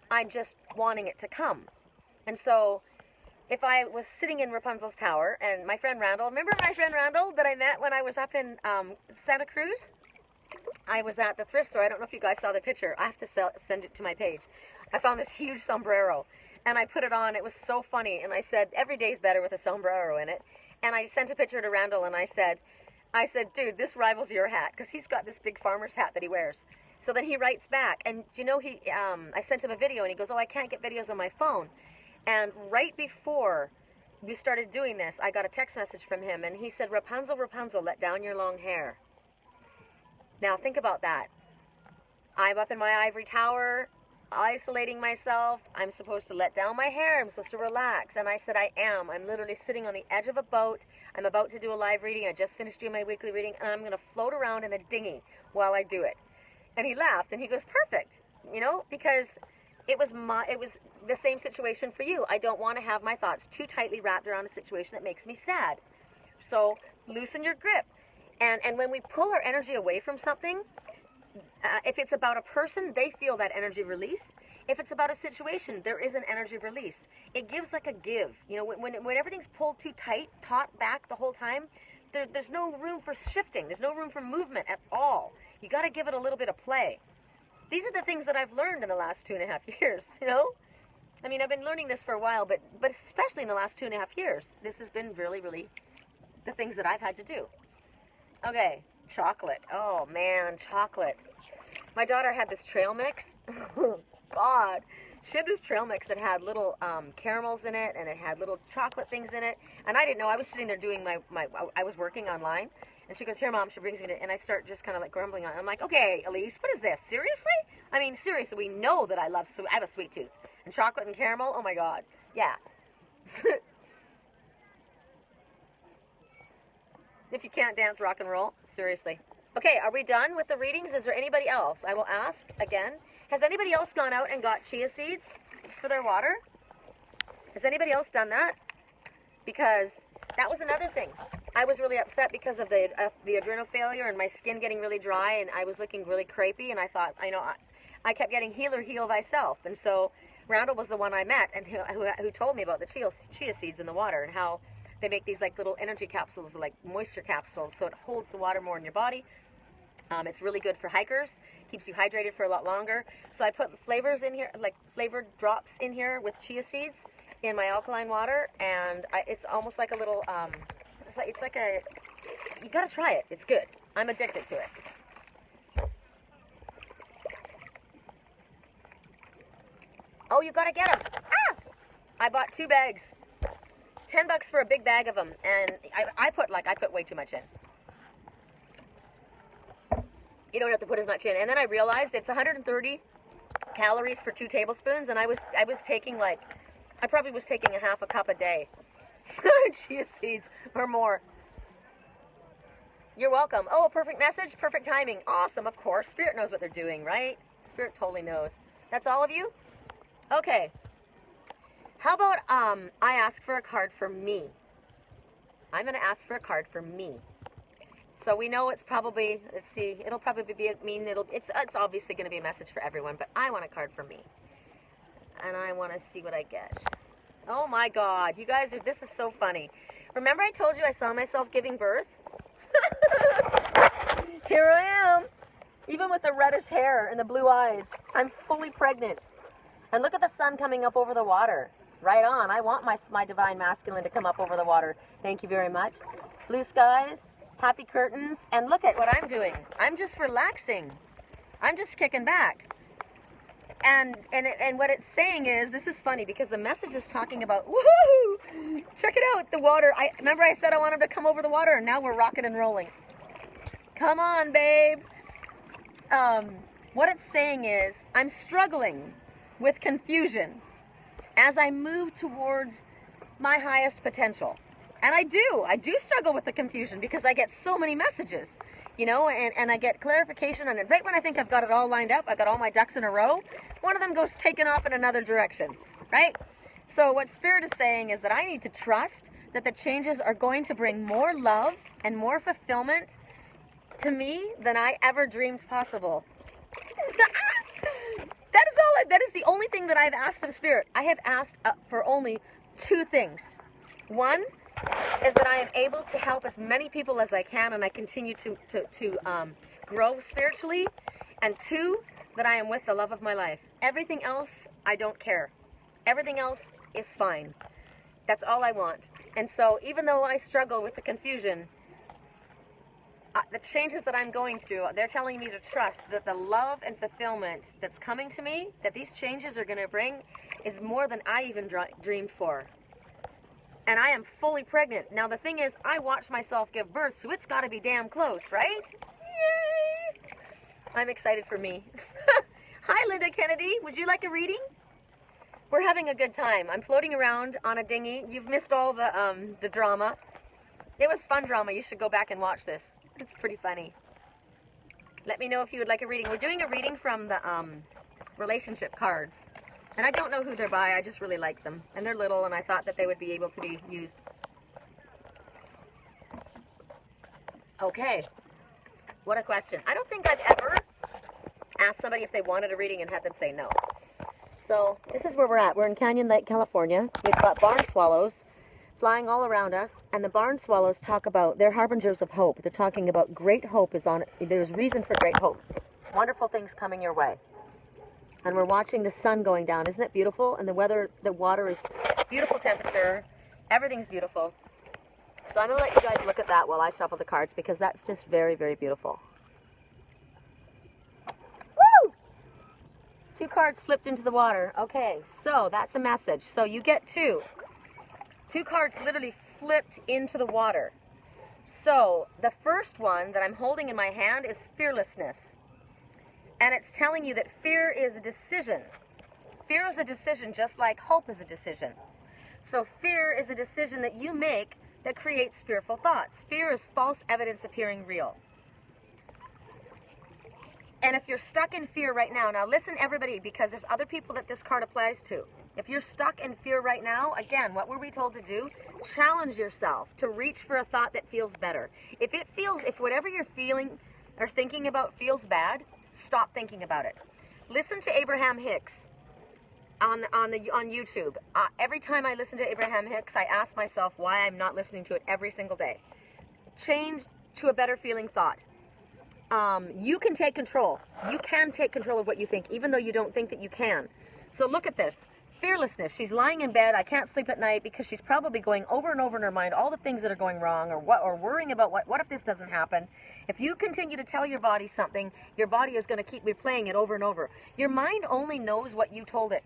I'm just wanting it to come. And so, if I was sitting in Rapunzel's tower, and my friend Randall, remember my friend Randall that I met when I was up in Santa Cruz? I was at the thrift store. I don't know if you guys saw the picture. I have to send it to my page. I found this huge sombrero, and I put it on. It was so funny, and I said, every day's better with a sombrero in it. And I sent a picture to Randall, and I said, dude, this rivals your hat, because he's got this big farmer's hat that he wears. So then he writes back, and you know, I sent him a video, and he goes, oh, I can't get videos on my phone. And right before we started doing this, I got a text message from him, and he said, Rapunzel, Rapunzel, let down your long hair. Now think about that. I'm up in my ivory tower, isolating myself. I'm supposed to let down my hair. I'm supposed to relax. And I said, I am. I'm literally sitting on the edge of a boat. I'm about to do a live reading. I just finished doing my weekly reading, and I'm going to float around in a dinghy while I do it. And he laughed, and he goes, perfect. You know, because it was the same situation for you. I don't want to have my thoughts too tightly wrapped around a situation that makes me sad. So loosen your grip. And when we pull our energy away from something, if it's about a person, they feel that energy release. If it's about a situation, there is an energy release. It gives like a give. You know, when everything's pulled too tight, taut back the whole time, there's no room for shifting. There's no room for movement at all. You got to give it a little bit of play. These are the things that I've learned in the last 2.5 years, you know? I mean, I've been learning this for a while, but especially in the last 2.5 years, this has been really, really the things that I've had to do. Okay, chocolate. Oh, man, chocolate. My daughter had this trail mix. Oh, God. She had this trail mix that had little caramels in it, and it had little chocolate things in it. And I didn't know. I was sitting there doing I was working online. And she goes, here, Mom. She brings me to, and I start just kind of like grumbling on it. I'm like, okay, Elise, what is this? Seriously? I mean, seriously, we know that I have a sweet tooth. And chocolate and caramel, oh, my God. Yeah. If you can't dance rock and roll, seriously. Okay, are we done with the readings? Is there anybody else? I will ask again. Has anybody else gone out and got chia seeds for their water? Has anybody else done that? Because that was another thing. I was really upset because of the adrenal failure and my skin getting really dry, and I was looking really crepey, and I thought, I kept getting heal thyself. And so Randall was the one I met and who told me about the chia seeds in the water and how they make these like little energy capsules, like moisture capsules, so it holds the water more in your body. It's really good for hikers, keeps you hydrated for a lot longer. So I put flavors in here, like flavored drops in here with chia seeds in my alkaline water, and it's almost like a little, it's like a, you gotta try it, it's good. I'm addicted to it. Oh, you gotta get them. Ah! I bought 2 bags. It's $10 for a big bag of them, and I put way too much in. You don't have to put as much in. And then I realized it's 130 calories for 2 tablespoons, and I was taking I probably was taking a half a cup a day. Chia seeds or more. You're welcome. Oh, perfect message, perfect timing. Awesome, of course. Spirit knows what they're doing, right? Spirit totally knows. That's all of you? Okay. How about I ask for a card for me? I'm going to ask for a card for me. So we know it's probably, let's see, it'll probably it's obviously going to be a message for everyone, but I want a card for me. And I want to see what I get. Oh my God, you guys, this is so funny. Remember I told you I saw myself giving birth? Here I am. Even with the reddish hair and the blue eyes, I'm fully pregnant. And look at the sun coming up over the water. Right on. I want my divine masculine to come up over the water. Thank you very much. Blue skies, happy curtains, and look at what I'm doing. I'm just relaxing. I'm just kicking back. And what it's saying is, this is funny because the message is talking about, woohoo! Check it out, the water. Remember I said I wanted to come over the water, and now we're rocking and rolling. Come on, babe. What it's saying is, I'm struggling with confusion as I move towards my highest potential. And I do struggle with the confusion because I get so many messages, you know, and I get clarification, and right when I think I've got it all lined up, I've got all my ducks in a row, one of them goes taking off in another direction, right? So what Spirit is saying is that I need to trust that the changes are going to bring more love and more fulfillment to me than I ever dreamed possible. That is the only thing that I've asked of Spirit. I have asked for only 2 things. One is that I am able to help as many people as I can, and I continue to grow spiritually. And 2, that I am with the love of my life. Everything else, I don't care. Everything else is fine. That's all I want. And so even though I struggle with the confusion, the changes that I'm going through, they're telling me to trust that the love and fulfillment that's coming to me, that these changes are going to bring, is more than I even dreamed for. And I am fully pregnant. Now the thing is, I watched myself give birth, so it's got to be damn close, right? Yay! I'm excited for me. Hi, Linda Kennedy. Would you like a reading? We're having a good time. I'm floating around on a dinghy. You've missed all the drama. It was fun drama. You should go back and watch this. It's pretty funny. Let me know if you would like a reading. We're doing a reading from the relationship cards. And I don't know who they're by. I just really like them. And they're little, and I thought that they would be able to be used. Okay. What a question. I don't think I've ever asked somebody if they wanted a reading and had them say no. So this is where we're at. We're in Canyon Lake, California. We've got barn swallows flying all around us, and the barn swallows talk about, they're harbingers of hope. They're talking about great hope is on, there's reason for great hope. Wonderful things coming your way. And we're watching the sun going down. Isn't it beautiful? And the weather, the water is beautiful temperature. Everything's beautiful. So I'm going to let you guys look at that while I shuffle the cards, because that's just very, very beautiful. Woo! 2 cards flipped into the water. Okay, so that's a message. So you get 2. 2 cards literally flipped into the water. So the first one that I'm holding in my hand is fearlessness. And it's telling you that fear is a decision. Fear is a decision just like hope is a decision. So fear is a decision that you make that creates fearful thoughts. Fear is false evidence appearing real. And if you're stuck in fear right now, now listen everybody, because there's other people that this card applies to. If you're stuck in fear right now, again, what were we told to do? Challenge yourself to reach for a thought that feels better. If whatever you're feeling or thinking about feels bad, stop thinking about it. Listen to Abraham Hicks on YouTube. Every time I listen to Abraham Hicks, I ask myself why I'm not listening to it every single day. Change to a better feeling thought. You can take control. You can take control of what you think, even though you don't think that you can. So look at this. Fearlessness. She's lying in bed. I can't sleep at night because she's probably going over and over in her mind all the things that are going wrong, or worrying about what if this doesn't happen. If you continue to tell your body something, your body is going to keep replaying it over and over. Your mind only knows what you told it.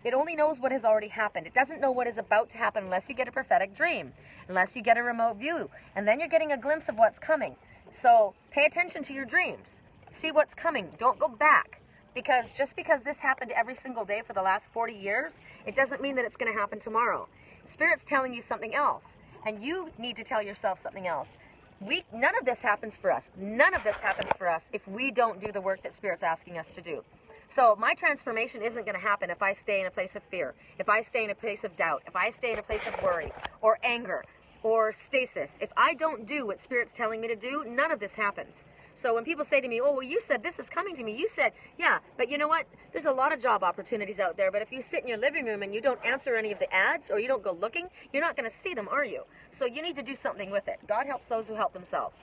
It only knows what has already happened. It doesn't know what is about to happen unless you get a prophetic dream, unless you get a remote view, and then you're getting a glimpse of what's coming. So pay attention to your dreams. See what's coming. Don't go back. Because just because this happened every single day for the last 40 years, it doesn't mean that it's going to happen tomorrow. Spirit's telling you something else, and you need to tell yourself something else. None of this happens for us. None of this happens for us if we don't do the work that Spirit's asking us to do. So my transformation isn't going to happen if I stay in a place of fear, if I stay in a place of doubt, if I stay in a place of worry or anger or stasis. If I don't do what Spirit's telling me to do, none of this happens. So when people say to me, oh, well, you said this is coming to me. You said, yeah, but you know what? There's a lot of job opportunities out there. But if you sit in your living room and you don't answer any of the ads, or you don't go looking, you're not going to see them, are you? So you need to do something with it. God helps those who help themselves.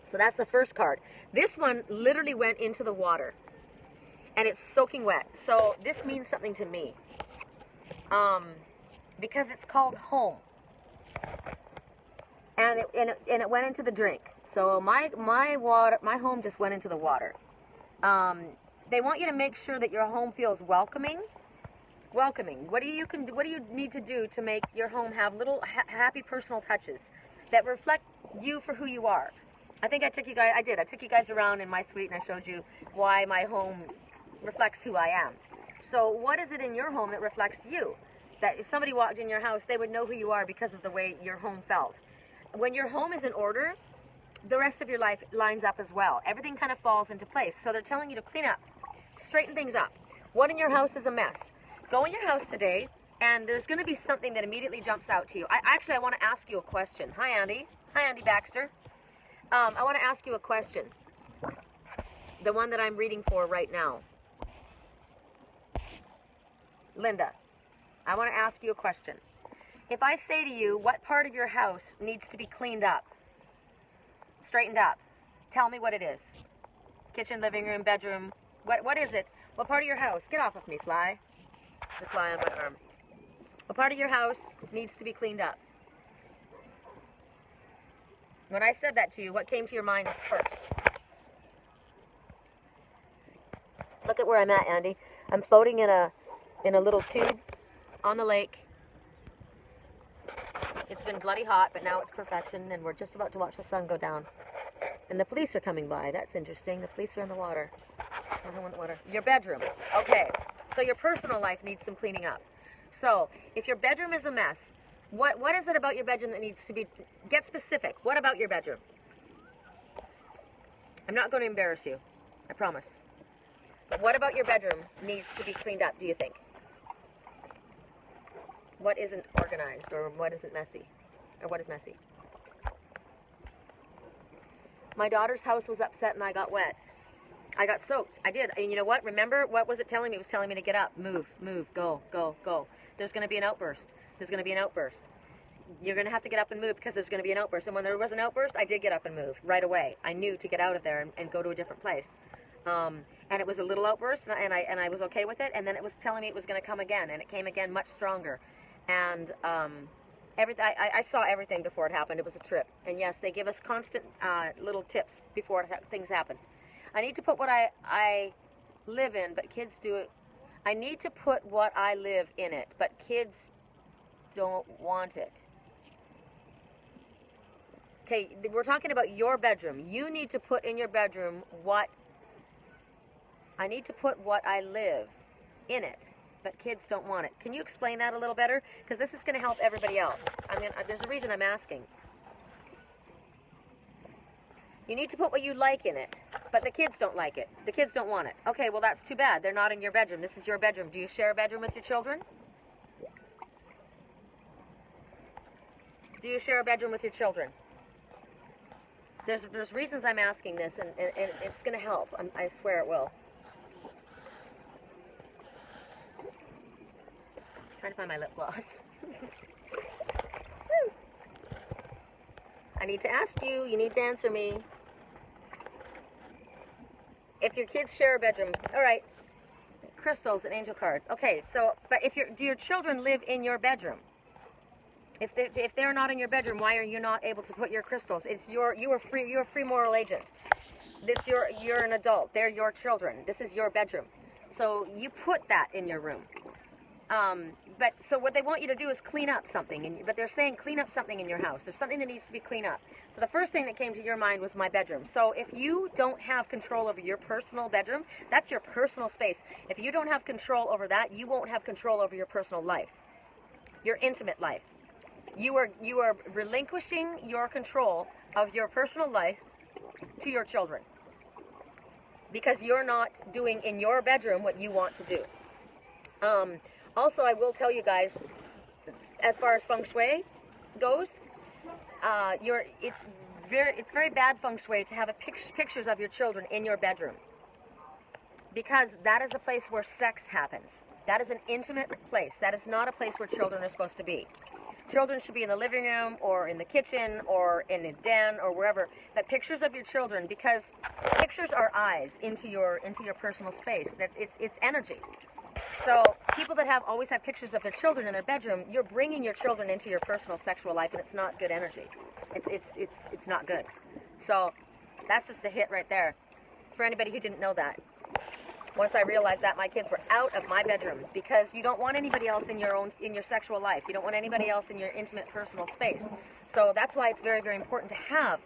So that's the first card. This one literally went into the water, and it's soaking wet. So this means something to me, because it's called home. And it went into the drink. So my home just went into the water. They want you to make sure that your home feels welcoming. Welcoming. What do you need to do to make your home have little happy personal touches that reflect you for who you are? I think I took you guys around in my suite, and I showed you why my home reflects who I am. So what is it in your home that reflects you? That if somebody walked in your house, they would know who you are because of the way your home felt. When your home is in order, the rest of your life lines up as well. Everything kind of falls into place. So they're telling you to clean up, straighten things up. What in your house is a mess? Go in your house today, and there's going to be something that immediately jumps out to you. I want to ask you a question. Hi, Andy. Hi, Andy Baxter. I want to ask you a question. The one that I'm reading for right now. Linda, I want to ask you a question. If I say to you, what part of your house needs to be cleaned up, straightened up, tell me what it is. Kitchen, living room, bedroom. What is it? What part of your house? Get off of me, fly. There's a fly on my arm. What part of your house needs to be cleaned up? When I said that to you, what came to your mind first? Look at where I'm at, Andy. I'm floating in a little tube on the lake. It's been bloody hot, but now it's perfection, and we're just about to watch the sun go down. And the police are coming by. That's interesting. The police are in the water. So I want the water. Your bedroom. Okay. So your personal life needs some cleaning up. So if your bedroom is a mess, what is it about your bedroom that needs to be... Get specific. What about your bedroom? I'm not going to embarrass you. I promise. But what about your bedroom needs to be cleaned up, do you think? What isn't organized, or what isn't messy? Or what is messy? My daughter's house was upset and I got wet. I got soaked. I did. And you know what? Remember, what was it telling me? It was telling me to get up, move, go, go, go. There's going to be an outburst. There's going to be an outburst. You're going to have to get up and move because there's going to be an outburst. And when there was an outburst, I did get up and move right away. I knew to get out of there and go to a different place. And it was a little outburst, and I was okay with it. And then it was telling me it was going to come again, and it came again much stronger. And I saw everything before it happened. It was a trip. And yes, they give us constant little tips before things happen. I need to put what I live in, but kids do it. I need to put what I live in it, but kids don't want it. Okay, we're talking about your bedroom. You need to put in your bedroom what... I need to put what I live in it, but kids don't want it. Can you explain that a little better? Because this is going to help everybody else. I mean, there's a reason I'm asking. You need to put what you like in it, but the kids don't like it. The kids don't want it. Okay, well, that's too bad. They're not in your bedroom. This is your bedroom. Do you share a bedroom with your children? Do you share a bedroom with your children? There's reasons I'm asking this, and it's going to help. I swear it will. Trying to find my lip gloss. I need to ask you. You need to answer me. If your kids share a bedroom, all right. Crystals and angel cards. Okay, so but do your children live in your bedroom? If they're not in your bedroom, why are you not able to put your crystals? You're a free moral agent. You're an adult. They're your children. This is your bedroom. So you put that in your room. But so what they want you to do is clean up something, but they're saying clean up something in your house. There's something that needs to be cleaned up. So the first thing that came to your mind was my bedroom. So if you don't have control over your personal bedroom, that's your personal space. If you don't have control over that, you won't have control over your personal life, your intimate life. You are relinquishing your control of your personal life to your children because you're not doing in your bedroom what you want to do. Also, I will tell you guys, as far as feng shui goes, it's very bad feng shui to have pictures of your children in your bedroom, because that is a place where sex happens. That is an intimate place. That is not a place where children are supposed to be. Children should be in the living room or in the kitchen or in a den or wherever. But pictures of your children, because pictures are eyes into your personal space. It's energy. So people that always have pictures of their children in their bedroom, you're bringing your children into your personal sexual life, and it's not good energy. It's not good. So that's just a hit right there for anybody who didn't know that. Once I realized that, my kids were out of my bedroom, because you don't want anybody else in your sexual life. You don't want anybody else in your intimate personal space. So that's why it's very, very important to have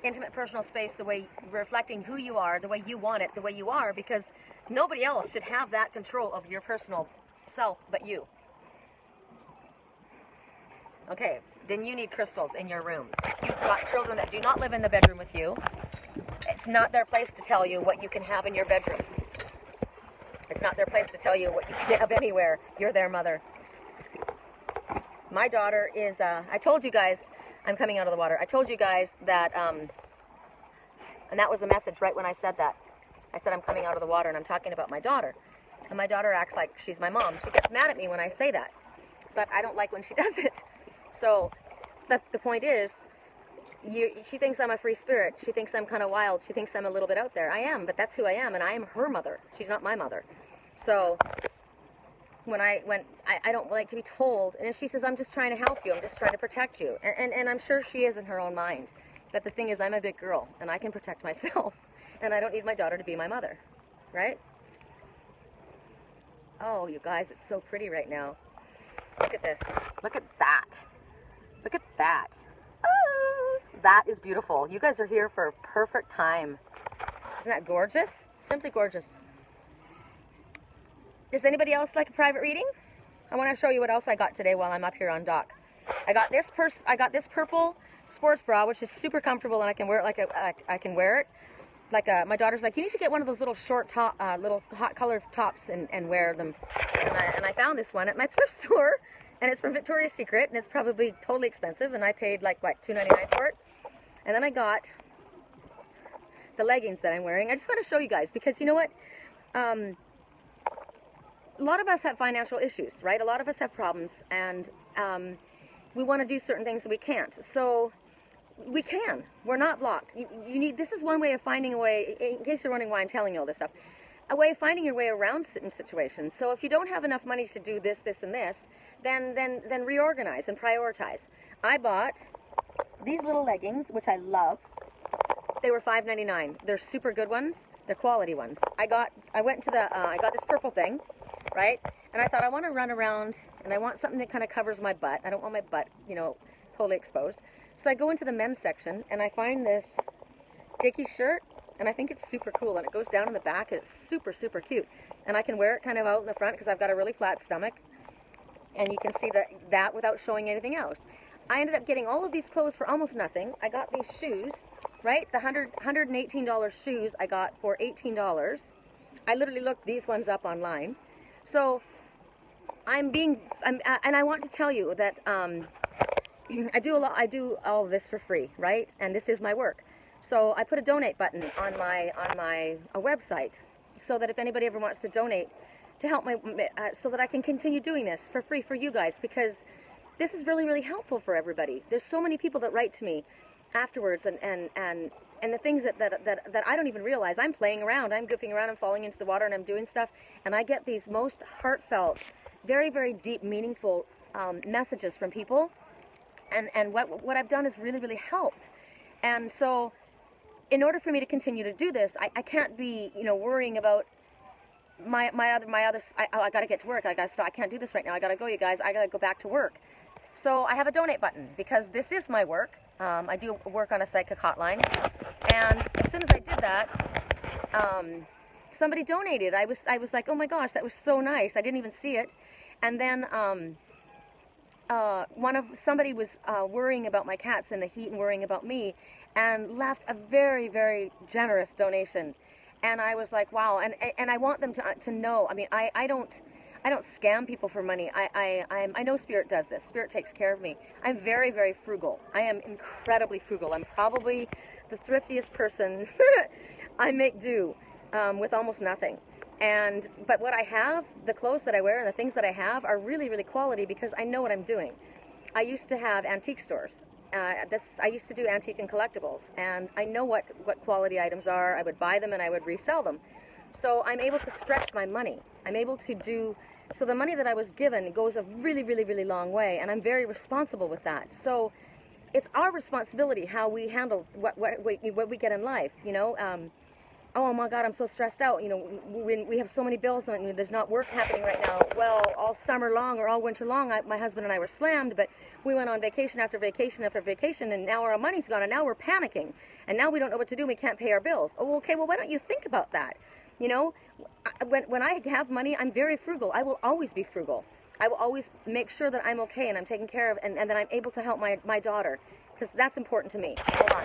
intimate personal space, the way reflecting who you are, the way you want it, the way you are, because nobody else should have that control of your personal self but you. Okay, then you need crystals in your room. You've got children that do not live in the bedroom with you. It's not their place to tell you what you can have in your bedroom. It's not their place to tell you what you can have anywhere. You're their mother. My daughter is, I told you guys, I'm coming out of the water. I told you guys that, and that was a message right when I said that. I said I'm coming out of the water, and I'm talking about my daughter. And my daughter acts like she's my mom. She gets mad at me when I say that, but I don't like when she does it. So the point is, she thinks I'm a free spirit. She thinks I'm kind of wild. She thinks I'm a little bit out there. I am, but that's who I am, and I am her mother. She's not my mother. So when I don't like to be told, and she says, I'm just trying to help you. I'm just trying to protect you. And I'm sure she is in her own mind. But the thing is, I'm a big girl, and I can protect myself, and I don't need my daughter to be my mother, right? Oh, you guys, it's so pretty right now. Look at this. Look at that. Look at that. Oh, that is beautiful. You guys are here for a perfect time. Isn't that gorgeous? Simply gorgeous. Does anybody else like a private reading? I want to show you what else I got today while I'm up here on dock. I got this purple sports bra, which is super comfortable, and I can wear it like I can wear it. Like my daughter's like, you need to get one of those little short top, little hot color tops and wear them. And I found this one at my thrift store, and it's from Victoria's Secret, and it's probably totally expensive, and I paid like what, $2.99 for it. And then I got the leggings that I'm wearing. I just want to show you guys because you know what? A lot of us have financial issues, right? A lot of us have problems, and we want to do certain things that we can't. So we can. We're not blocked. You need. This is one way of finding a way. In case you're wondering why I'm telling you all this stuff, a way of finding your way around certain situations. So if you don't have enough money to do this, this, and this, then reorganize and prioritize. I bought these little leggings, which I love. They were $5.99. They're super good ones. They're quality ones. I got this purple thing, right? And I thought I want to run around, and I want something that kind of covers my butt. I don't want my butt, you know, totally exposed. So I go into the men's section, and I find this Dickies shirt, and I think it's super cool, and it goes down in the back, and it's super, super cute. And I can wear it kind of out in the front because I've got a really flat stomach, and you can see that without showing anything else. I ended up getting all of these clothes for almost nothing. I got these shoes, right? The $118 shoes I got for $18. I literally looked these ones up online. So and I want to tell you that I do all of this for free, right? And this is my work. So I put a donate button on my website, so that if anybody ever wants to donate to help so that I can continue doing this for free for you guys, because this is really, really helpful for everybody. There's so many people that write to me afterwards, and the things that I don't even realize. I'm playing around, I'm goofing around, I'm falling into the water, and I'm doing stuff, and I get these most heartfelt, very, very deep, meaningful messages from people, and what I've done has really, really helped. And so in order for me to continue to do this, I can't be, you know, worrying about my other. I got to get to work. I got to stop. I can't do this right now. I got to go, you guys. I got to go back to work. So I have a donate button because this is my work. I do work on a psychic hotline, and as soon as I did that, somebody donated. I was like, oh my gosh, that was so nice. I didn't even see it, and then somebody was worrying about my cats in the heat and worrying about me, and left a very, very generous donation. And I was like, wow. And I want them to know. I mean, I don't scam people for money. I know Spirit does this. Spirit takes care of me. I'm very, very frugal. I am incredibly frugal. I'm probably the thriftiest person. I make do with almost nothing. But what I have, the clothes that I wear and the things that I have are really, really quality because I know what I'm doing. I used to have antique stores. I used to do antique and collectibles, and I know what quality items are. I would buy them and I would resell them. So I'm able to stretch my money. I'm able to do, so the money that I was given goes a really, really, really long way, and I'm very responsible with that. So it's our responsibility how we handle what we get in life, you know. Oh my God, I'm so stressed out. You know, we have so many bills and there's not work happening right now. Well, all summer long or all winter long, my husband and I were slammed, but we went on vacation after vacation after vacation, and now our money's gone, and now we're panicking, and now we don't know what to do. We can't pay our bills. Oh, okay, well, why don't you think about that? You know, when I have money, I'm very frugal. I will always be frugal. I will always make sure that I'm okay and I'm taken care of, and that I'm able to help my daughter, because that's important to me. Hold on.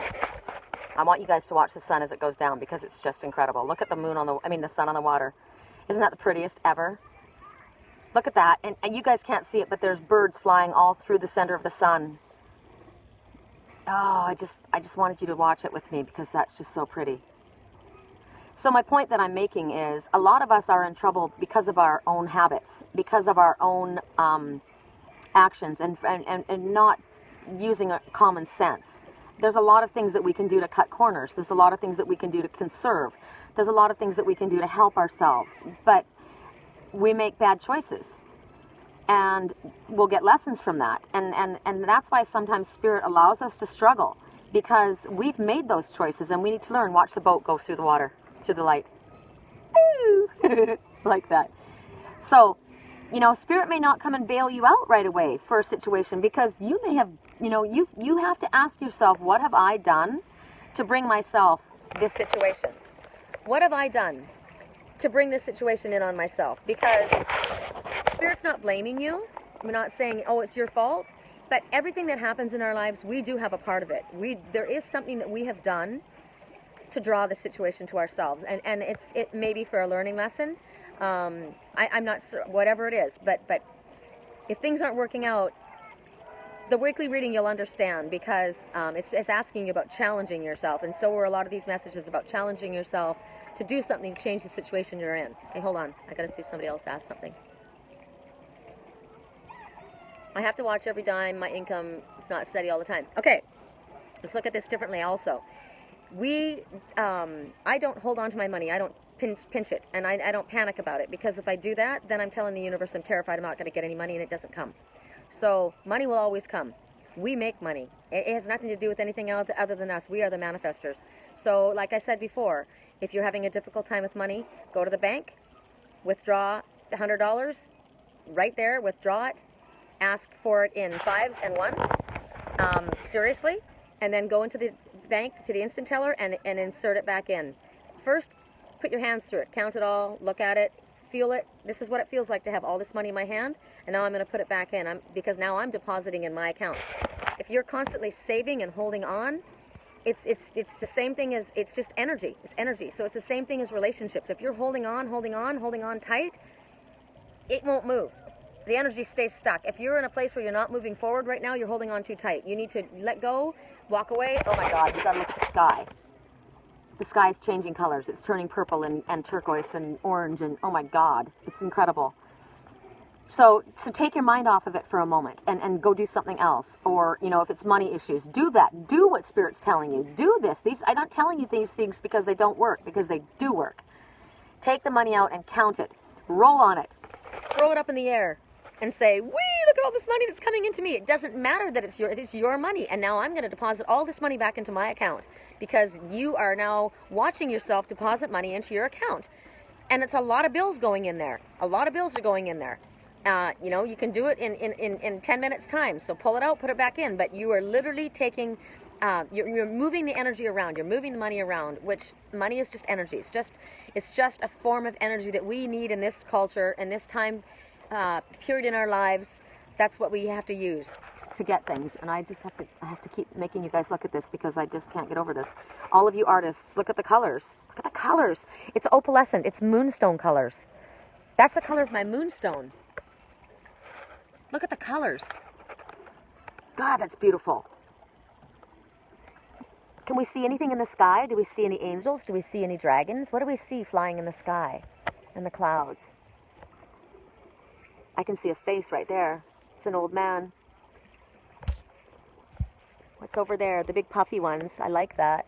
I want you guys to watch the sun as it goes down because it's just incredible. Look at the the sun on the water. Isn't that the prettiest ever? Look at that. And you guys can't see it, but there's birds flying all through the center of the sun. Oh, I just wanted you to watch it with me because that's just so pretty. So my point that I'm making is a lot of us are in trouble because of our own habits, because of our own actions, and not using a common sense. There's a lot of things that we can do to cut corners. There's a lot of things that we can do to conserve. There's a lot of things that we can do to help ourselves. But we make bad choices. And we'll get lessons from that. And that's why sometimes Spirit allows us to struggle, because we've made those choices and we need to learn. Watch the boat go through the water, through the light. Like that. So, you know, Spirit may not come and bail you out right away for a situation, because you may have, you know, you have to ask yourself, what have I done to bring myself this situation? What have I done to bring this situation in on myself? Because Spirit's not blaming you. We're not saying, oh, it's your fault. But everything that happens in our lives, we do have a part of it. There is something that we have done to draw the situation to ourselves. And it may be for a learning lesson. I'm not sure, whatever it is. But if things aren't working out, the weekly reading you'll understand, because it's asking you about challenging yourself. And so are a lot of these messages about challenging yourself to do something to change the situation you're in. Hey, hold on. I got to see if somebody else asks something. I have to watch every dime. My income is not steady all the time. Okay, let's look at this differently also. I don't hold on to my money. I don't pinch it, and I don't panic about it, because if I do that, then I'm telling the universe I'm terrified I'm not going to get any money, and it doesn't come. So money will always come. We make money. It has nothing to do with anything else other than us. We are the manifestors. So like I said before, if you're having a difficult time with money, go to the bank, withdraw $100, right there, withdraw it, ask for it in fives and ones, seriously, and then go into the bank, to the instant teller, and insert it back in. First, put your hands through it, count it all, look at it, feel it. This is what it feels like to have all this money in my hand, and now I'm going to put it back in, because now I'm depositing in my account. If you're constantly saving and holding on, it's the same thing as, it's just energy. It's energy. So it's the same thing as relationships. If you're holding on tight, it won't move. The energy stays stuck. If you're in a place where you're not moving forward right now, you're holding on too tight. You need to let go, walk away. Oh my God, you got to look at the sky. The sky is changing colors. It's turning purple and turquoise and orange, and oh my God, it's incredible. So take your mind off of it for a moment and go do something else. Or, you know, if it's money issues, do that. Do what Spirit's telling you. Do this. I'm not telling you these things because they don't work, because they do work. Take the money out and count it. Roll on it. Throw it up in the air and say, wee, look at all this money that's coming into me. It doesn't matter that it's your money. And now I'm going to deposit all this money back into my account, because you are now watching yourself deposit money into your account. And it's a lot of bills going in there. A lot of bills are going in there. You know, you can do it in 10 minutes time. So pull it out, put it back in. But you are literally taking, you're moving the energy around. You're moving the money around, which money is just energy. It's just a form of energy that we need in this culture, in this time period in our lives. That's what we have to use to get things. And I have to keep making you guys look at this, because I just can't get over this. All of you artists, look at the colors. Look at the colors. It's opalescent. It's moonstone colors. That's the color of my moonstone. Look at the colors. God, that's beautiful. Can we see anything in the sky? Do we see any angels? Do we see any dragons? What do we see flying in the sky, in the clouds? I can see a face right there. It's an old man. What's over there? The big puffy ones. I like that.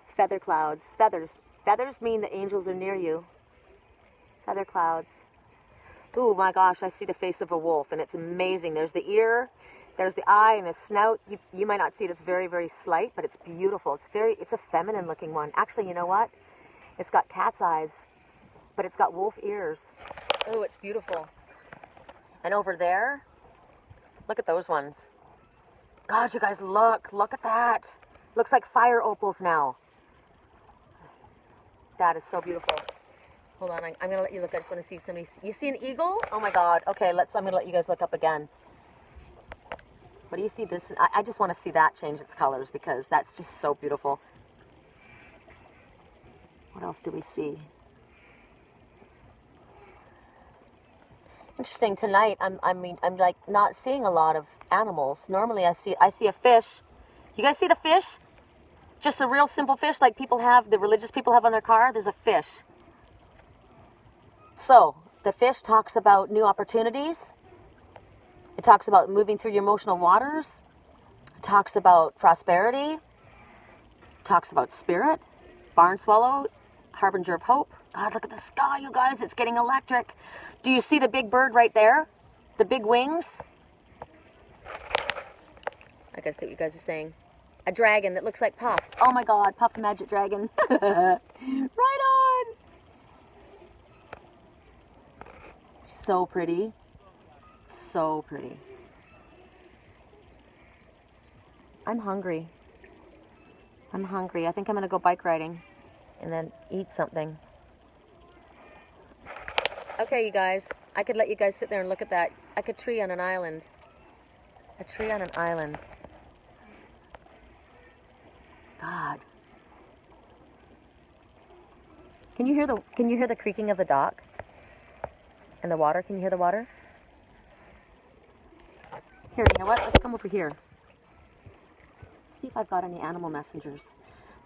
Feather clouds. Feathers. Feathers mean that angels are near you. Feather clouds. Oh my gosh, I see the face of a wolf, and it's amazing. There's the ear, there's the eye, and the snout. You might not see it. It's very, very slight, but it's beautiful. It's a feminine looking one. Actually, you know what? It's got cat's eyes, but it's got wolf ears. Oh, it's beautiful. And over there, look at those ones. God, you guys, look at that. Looks like fire opals now. That is so beautiful. Hold on, I'm going to let you look. I just want to see if somebody... You see an eagle? Oh my God. Okay, I'm going to let you guys look up again. What do you see this? I just want to see that change its colors, because that's just so beautiful. What else do we see? Interesting. Tonight, I'm like not seeing a lot of animals. Normally I see a fish. You guys see the fish? Just a real simple fish like people have, the religious people have on their car. There's a fish. So, the fish talks about new opportunities. It talks about moving through your emotional waters. It talks about prosperity. It talks about spirit. Barn swallow, harbinger of hope. God, look at the sky, you guys. It's getting electric. Do you see the big bird right there? The big wings? I gotta see what you guys are saying. A dragon that looks like Puff. Oh my God, Puff the Magic Dragon. Right on. So pretty. So pretty. I'm hungry. I'm hungry. I think I'm gonna go bike riding and then eat something. Okay, you guys. I could let you guys sit there and look at that. Like a tree on an island. A tree on an island. God. Can you hear the creaking of the dock? And the water? Can you hear the water? Here, you know what? Let's come over here. See if I've got any animal messengers.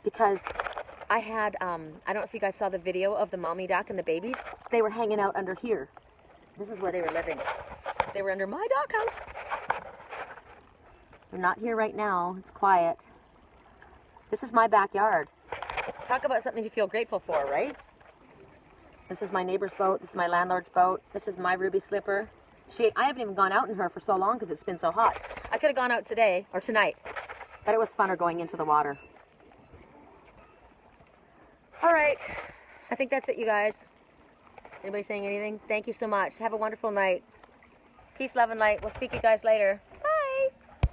Because I had, I don't know if you guys saw the video of the mommy duck and the babies. They were hanging out under here. This is where they were living. They were under my duck house. They're not here right now. It's quiet. This is my backyard. Talk about something to feel grateful for, right? This is my neighbor's boat. This is my landlord's boat. This is my Ruby Slipper. I haven't even gone out in her for so long because it's been so hot. I could have gone out today or tonight, but it was funner going into the water. All right. I think that's it, you guys. Anybody saying anything? Thank you so much. Have a wonderful night. Peace, love, and light. We'll speak to you guys later.